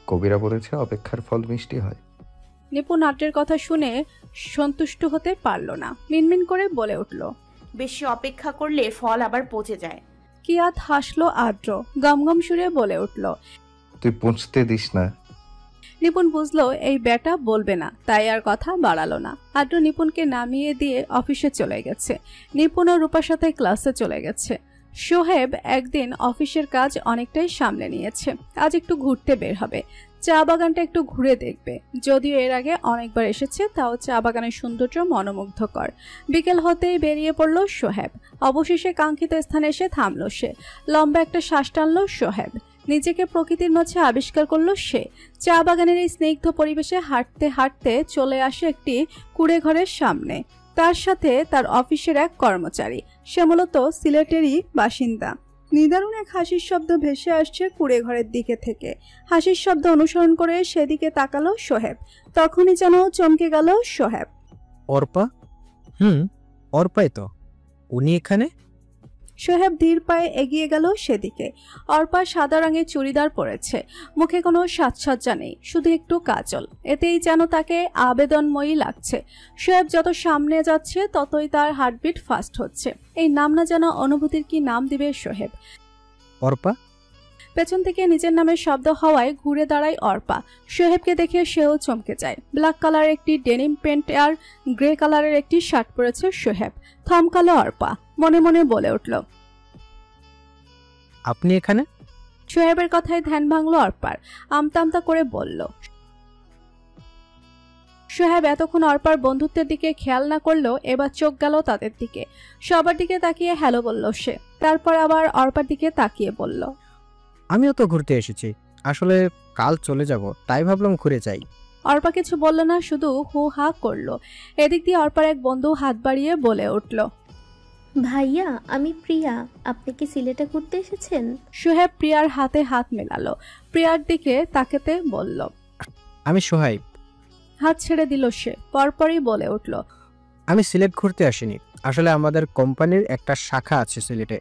কবিরা বলেছে অপেক্ষার ফল মিষ্টি হয়। নিপুণ আদ্রের কথা শুনে সন্তুষ্ট হতে পারল না। মিনমিন করে বলে উঠল, বেশি অপেক্ষা করলে ফল আবার পচে যায়। কিয়াত হাসলো আদ্র, গমগম সুরে বলে উঠল, তুই পৌঁছতে দিস না। নিপুণ বুঝলো এই বেটা বলবে না, তাই আর কথা বাড়ালো না। আদ্র নিপুণকে নামিয়ে দিয়ে অফিসে চলে গেছে। নিপুণ ও রূপার সাথে ক্লাসে চলে গেছে। সোহেব একদিন অফিসের কাজ অনেকটাই সামলে নিয়েছে। আজ একটু ঘুরতে বের হবে, চা বাগানটা একটু ঘুরে দেখবে। যদিও এর আগে অনেকবার এসেছে, তাও চা বাগানের সৌন্দর্য মনোমুগ্ধকর। বিকেল হতেই বেরিয়ে পড়ল সোহেব। অবশেষে কাঙ্ক্ষিত স্থানে এসে থামল সে। লম্বা একটা শ্বাস টানল সোহেব। নিজেকে প্রকৃতির মাঝে আবিষ্কার করলো সে। চা বাগানের এই স্নিগ্ধ পরিবেশে হাঁটতে হাঁটতে চলে আসে একটি কুড়ে ঘরের সামনে। তার সাথে তার অফিসের এক কর্মচারী, সে মূলত সিলেটেরই বাসিন্দা। নিদারুণ এক হাসির শব্দ ভেসে আসছে কুড়ে ঘরের দিকে থেকে। হাসির শব্দ অনুসরণ করে সেদিকে তাকালো সোহেব। তখনই যেন চমকে গেল সোহেব। অর্পা? অর্পাই তো। উনি এখানে? সোহেব ধীর পায়ে এগিয়ে গেল সেদিকে। অর্পা সাদা রঙের চুড়িদার পরেছে, মুখে কোনো সাজসজ্জা নেই, শুধু একটু কাজল। এতেই যেন তাকে আবেদনময়ী লাগছে। সোহেব যত সামনে যাচ্ছে ততই তার হার্টবিট ফাস্ট হচ্ছে। এই নাম না যেন অনুভূতির কি নাম দিবে সোহেব। অর্পা? পেছন থেকে নিজের নামের শব্দ হওয়ায় ঘুরে দাঁড়ায় অর্পা। সোহেবকে দেখে সেও চমকে যায়। ব্ল্যাক কালারের একটি ডেনিম প্যান্ট আর গ্রে কালারের একটি শার্ট পরেছে সোহেব। থমকালো অর্পা, মনে মনে বলে উঠল, আপনি এখানে? সোহেবের কথায় ধ্যান ভাঙলো অর্পার। আমতা করে বলল। সোহেব এতক্ষণ অর্পার বন্ধুত্বের দিকে খেয়াল না করলেও এবার চোখ গেল তাদের দিকে। সবার দিকে তাকিয়ে হ্যালো বলল সে। তারপর আবার অর্পার দিকে তাকিয়ে বলল, আমিও তো ঘুরতে এসেছি, আসলে কাল চলে যাব, তাই ভাবলাম ঘুরে যাই। অর্পা কিছু বলল না, শুধু হু হা করলো। এদিক দিয়ে অর্পার এক বন্ধু হাত বাড়িয়ে বলে উঠল, ভাইয়া আমি প্রিয়া, আপনি কি সিলেটে ঘুরতে এসেছেন? সোহেব প্রিয়ার হাতে হাত মেলালো, প্রিয়ার দিকে তাকাতে বলল, আমি সোহাইব। হাত ছেড়ে দিল সে, পরপরই বলে উঠল, আমি সিলেট ঘুরতে আসিনি, আসলে আমাদের কোম্পানির একটা শাখা আছে সিলেটে,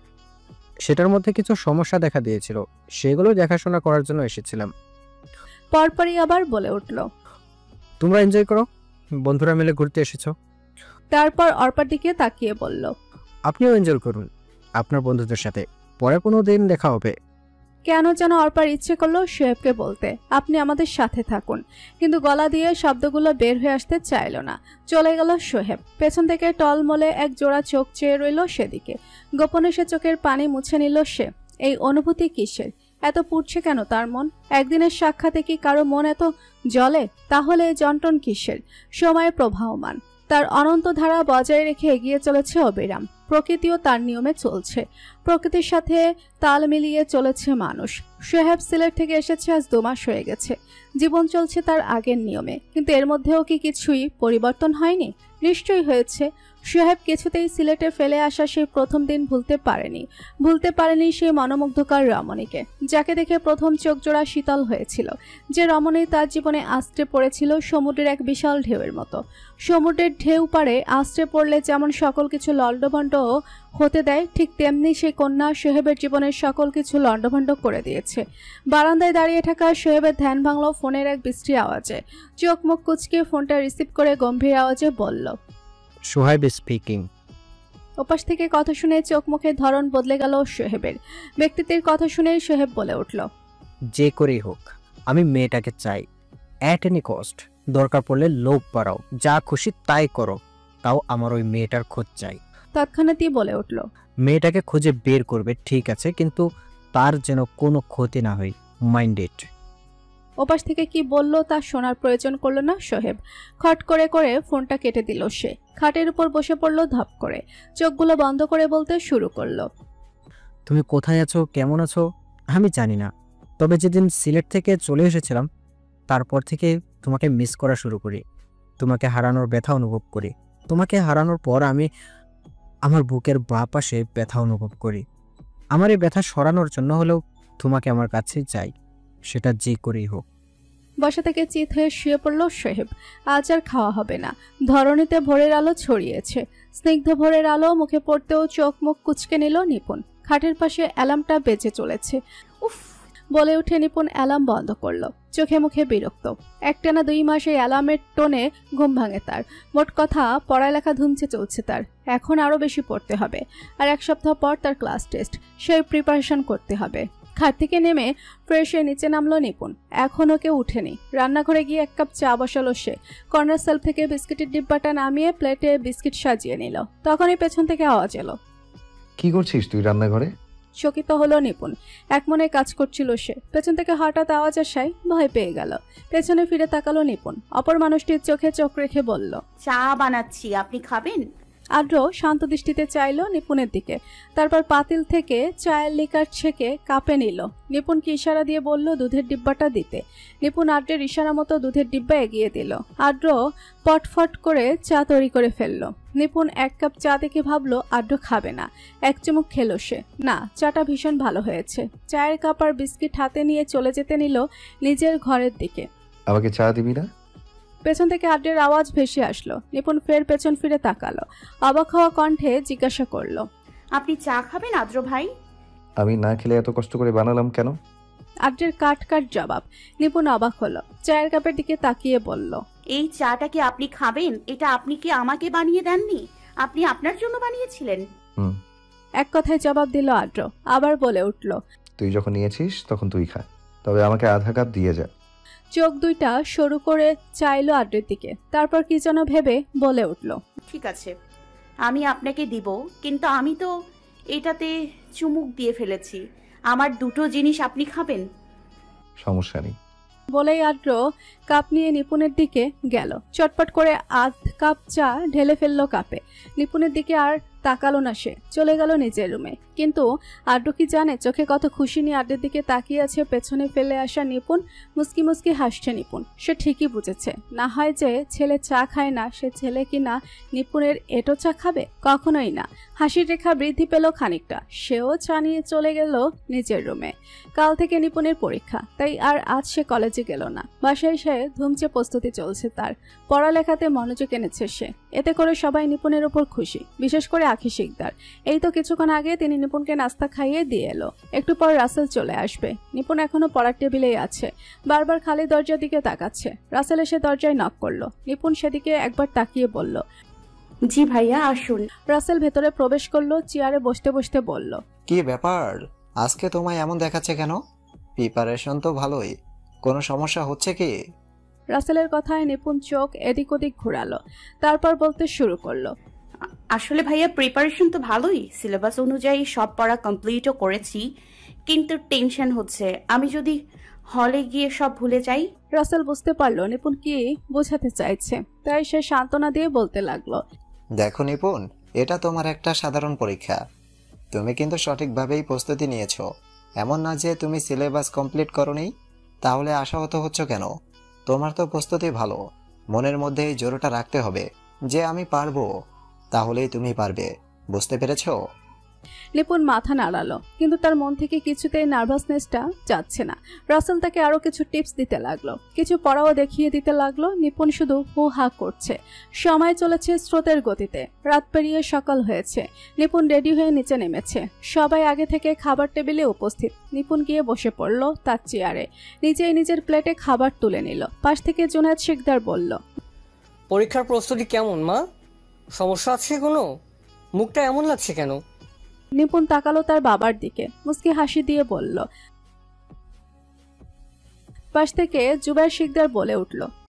সেটার মধ্যে কিছু সমস্যা দেখা দিয়েছিল, সেগুলো দেখাশোনা করার জন্য এসেছিলাম। পরপরই আবার বলে উঠল, তোমরা এনজয় করো, বন্ধুরা মিলে ঘুরতে এসেছো। তারপর অর্পার দিকে তাকিয়ে বলল, আপনিও এনজয় করুন আপনার বন্ধুদের সাথে, পরে কোনো দিন দেখা হবে। কেন যেন অর্পার ইচ্ছে করলো সোহেবকে বলতে, আপনি আমাদের সাথে থাকুন, কিন্তু গলা দিয়ে শব্দগুলো বের হয়ে আসতে চাইল না। চলে গেল সোহেব। পেছন থেকে টলমলে এক জোড়া চোখ চেয়ে রইল সেদিকে। গোপনে সে চোখের পানি মুছে নিল সে। এই অনুভূতি কিসের? এত পুড়ছে কেন তার মন? একদিনের সাক্ষাতে কি কারো মন এত জ্বলে? তাহলে যন্ত্রণ কিসের? সময় প্রবাহমান, তার অনন্ত ধারা বজায় রেখে এগিয়ে চলেছে অবিরাম। প্রকৃতিও তার নিয়মে চলছে, প্রকৃতির সাথে তাল মিলিয়ে চলেছে মানুষ। সোহেব সিলেট থেকে এসেছে আজ 2 মাস হয়ে গেছে। জীবন চলছে তার আগের নিয়মে, কিন্তু এর মধ্যেও কি কিছুই পরিবর্তন হয়নি? নিশ্চয়ই হয়েছে। সোহেব কিছুতেই সিলেটে ফেলে আসা সেই প্রথম দিন ভুলতে পারেনি সেই মনোমুগ্ধকর রমণীকে, যাকে দেখে প্রথম চোখ জোড়া শীতল হয়েছিল। যে রমণী তার জীবনে আশ্রে পড়েছিল সমুদ্রের এক বিশাল ঢেউয়ের মতো। সমুদ্রের ঢেউ পারে আশ্রে পড়লে যেমন সকল কিছু লণ্ডভণ্ড হতে দেয়, ঠিক তেমনি সেই কন্যা সোহেবের জীবনের সকল কিছু লণ্ডভণ্ড করে দিয়েছে। বারান্দায় দাঁড়িয়ে থাকা সোহেবের ধ্যান ভাঙল ফোনের এক বৃষ্টি আওয়াজে। চোখ মুখ কুচকে ফোনটা রিসিভ করে গম্ভীর আওয়াজে বলল, সোহাইব স্পিকিং। ওপাশ থেকে কথা শুনে চোখ মুখের ধরন বদলে গেল সোহেবের। ব্যক্তিত্বের কথা শুনে সোহেব বলে উঠল, যে করেই হোক আমি মেয়েটাকে চাই, অ্যাট এনি কস্ট। দরকার পড়লে লোভ বাড়াও, যা খুশি তাই করো, তাও আমার ওই মেয়েটার খোঁজ চাই। তৎক্ষণাৎই বলে উঠল, মেয়েটাকে খুঁজে বের করবে ঠিক আছে, কিন্তু তার যেন কোনো ক্ষতি না হয়, মাইন্ড ইট। ওপাশ থেকে কি বলল তা শোনার প্রয়োজন করলো না সোহেব। খট করে করে ফোনটা কেটে দিল সে। খাটের উপর বসে পড়ল ধপ করে, চোখগুলো বন্ধ করে বলতে শুরু করলো, তুমি কোথায় আছো, কেমন আছো আমি জানি না, তবে যেদিন সিলেট থেকে চলে এসেছিলাম তারপর থেকে তোমাকে মিস করা শুরু করি, তোমাকে হারানোর ব্যথা অনুভব করি। তোমাকে হারানোর পর আমি আমার বুকের বাঁ পাশে ব্যথা অনুভব করি। আমার এই ব্যথা সরানোর জন্য হলেও তোমাকে আমার কাছেই চাই, সেটা যে করেই হোক। বসা থেকে চিত হয়ে শুয়ে পড়ল সোহেব। আজ আর খাওয়া হবে না। ধরণীতে ভোরের আলো ছড়িয়েছে, স্নিগ্ধ ভোরের আলো মুখে পড়তেও চোখ মুখ কুচকে নিল নিপুণ। খাটের পাশে অ্যালার্মটা বেজে চলেছে। উফ বলে উঠে নিপুণ অ্যালার্ম বন্ধ করলো, চোখে মুখে বিরক্ত। একটানা 2 মাসে অ্যালার্মের টোনে ঘুম ভাঙে তার। মোট কথা পড়ালেখা ধুমছে চলছে তার। এখন আরো বেশি পড়তে হবে, আর 1 সপ্তাহ পর তার ক্লাস টেস্ট, সেই প্রিপারেশন করতে হবে। খাট থেকে নেমে ফ্রেশ হয়ে নিচে নামলো নিপুণ। এখনও কেউ উঠেনি। রান্নাঘরে গিয়ে 1 কাপ চা বসালো সে। কর্নার সেলফ থেকে বিস্কিটের ডিব্বাটা নামিয়ে প্লেটে বিস্কিট সাজিয়ে নিল। তখনই পেছন থেকে আওয়াজ এলো, কি করছিস তুই রান্নাঘরে? চকিত হলো নিপুণ। এক মনে কাজ করছিল সে। পেছন থেকে হঠাৎ আওয়াজ আসায় ভয় পেয়ে গেল। পেছনে ফিরে তাকালো নিপুণ। অপর মানুষটির চোখে চোখ রেখে বলল, চা বানাচ্ছি, আপনি খাবেন? আদ্র শান্ত দৃষ্টিতে চাইল নিপুণের দিকে, তারপর পাতিল থেকে চায়ের লিকার ছেঁকে কাপে নিল। নিপুণকে ইশারা দিয়ে বলল দুধের ডিব্বাটা দিতে। নিপুণ আদ্রের ইশারা মতো দুধের ডিব্বা এগিয়ে দিল। আদ্র পটফট করে চা তৈরি করে ফেলল। নিপুণ 1 কাপ চা দেখে ভাবলো আদ্র খাবে না। 1 চুমুক খেলো সে। না, চাটা ভীষণ ভালো হয়েছে। চায়ের কাপ আর বিস্কিট হাতে নিয়ে চলে যেতে নিল নিজের ঘরের দিকে। আমাকে চা দিবি না? পেছন থেকে আদ্রের আওয়াজ ভেসে আসলো। নিপুণ ফের পেছন ফিরে তাকালো। অবাক হওয়া কণ্ঠে জিজ্ঞাসা করলো, আপনি চা খাবেন আদ্র ভাই? আমি না খেলে এত কষ্ট করে বানালাম কেন? আদ্রের কাট জবাব। নিপুণ অবাক হলো। চায়ের কাপের দিকে তাকিয়ে বলল, এই চাটা কি আপনি খাবেন? এটা আপনি কি আমাকে বানিয়ে দেননি? আপনি আপনার জন্য বানিয়েছিলেন। এক কথায় জবাব দিল আদ্র। আবার বলে উঠল, তুই যখন নিয়েছিস তখন তুই খা, তবে আমাকে আধা কাপ দিয়ে যা। চোখ দুইটা সরু করে চাইলো আদ্রের দিকে, তারপর কি যেন ভেবে বলে উঠল, ঠিক আছে, আমি আপনাকে দিব, কিন্তু আমি তো এটাতে চুমুক দিয়ে ফেলেছি। আমার 2টো জিনিস আপনি খাবেন? সমস্যা নেই বলেই আদ্র কাপ নিয়ে নিপুণের দিকে গেল। চটপট করে 1/2 কাপ চা ঢেলে ফেললো কাপে। নিপুণের দিকে আর তাকালো না সে, চলে গেল নিজের রুমে। কিন্তু আদ্র কি জানে চোখে কত খুশি নিয়ে আদ্রের দিকে তাকিয়ে আছে পেছনে ফেলে আসা নিপুণ। মুস্কি মুস্কি হাসছে নিপুণ। সে ঠিকই বুঝেছে, না হয় যে ছেলে চা খায় না সে ছেলে কি না নিপুণের এটো চা খাবে, কখনোই না। হাসির রেখা বৃদ্ধি পেল খানিকটা, সেও চা নিয়ে চলে গেল নিজের রুমে। কাল থেকে নিপুণের পরীক্ষা, তাই আর আজ সে কলেজে গেল না। বাসায় সে ধুমচে প্রস্তুতি চলছে তার, পড়ালেখাতে মনোযোগ এনেছে সে। এতে করে সবাই নিপুণের উপর খুশি, বিশেষ করে আখি শিকদার। এই তো কিছুক্ষণ আগে তিনি নিপুণকে নাস্তা খাইয়ে দিয়ে এলো। একটু পর রাসেল চলে আসবে। নিপুণ এখনো পড়ার টেবিলেই আছে, বারবার খালি দরজার দিকে তাকাচ্ছে। রাসেল এসে দরজায় নক করলো। নিপুণ সেদিকে একবার তাকিয়ে বলল, জি ভাইয়া আসুন। রাসেল ভেতরে প্রবেশ করলো, চেয়ারে বসতে বসতে বলল, কি ব্যাপার, আজকে তোমায় এমন দেখাচ্ছে কেন? প্রিপারেশন তো ভালোই, কোনো সমস্যা হচ্ছে কি? রাসেলের কথায় নিপুণ চোখ এদিক ওদিক ঘুরালো, তারপর বলতে শুরু করলো, আসলে ভাইয়া প্রিপারেশন তো ভালোই, সিলেবাস অনুযায়ী সব পড়া কমপ্লিটও করেছি, কিন্তু টেনশন হচ্ছে আমি যদি হলে গিয়ে সব ভুলে যাই। রাসেল বুঝতে পারলো নিপুণ কি বোঝাতে চাইছে, তাই সে সান্ত্বনা দিয়ে বলতে লাগলো, দেখো নিপুণ, এটা তোমার একটা সাধারণ পরীক্ষা। তুমি কিন্তু সঠিকভাবেই প্রস্তুতি নিয়েছো। এমন না যে তুমি সিলেবাস কমপ্লিট করোনি, তাহলে আশাহত হচ্ছ কেন? তোমার তো প্রস্তুতি ভালো, মনের মধ্যে এই জোরটা রাখতে হবে যে আমি পারবো, তাহলেই তুমি পারবে। বুঝতে পেরেছো? নিপুণ মাথা নাড়ালো, কিন্তু তার মন থেকে কিছুতেই নার্ভাসনেসটা যাচ্ছে না। রাসেল তাকে আরো কিছু টিপস দিতে লাগলো, কিছু পড়াও দেখিয়ে দিতে লাগলো। নিপুণ শুধু হু হা করছে। সময় চলেছে স্রোতের গতিতে। রাত পেরিয়ে সকাল হয়েছে। নিপুণ রেডি হয়ে নিচে নেমেছে। সবাই আগে থেকে খাবার টেবিলে উপস্থিত। নিপুণ গিয়ে বসে পড়ল তার চেয়ারে, নিজেই নিজের প্লেটে খাবার তুলে নিল। পাশ থেকে জুনায়েদ শিকদার বলল, পরীক্ষার প্রস্তুতি কেমন মা? সমস্যা আছে কোনো? মুখটা এমন লাগছে কেন? নিপুণ তাকালো তার বাবার দিকে, মুস্কি হাসি দিয়ে বলল। পাশ থেকে জুবায়ের শিকদার বলে উঠল,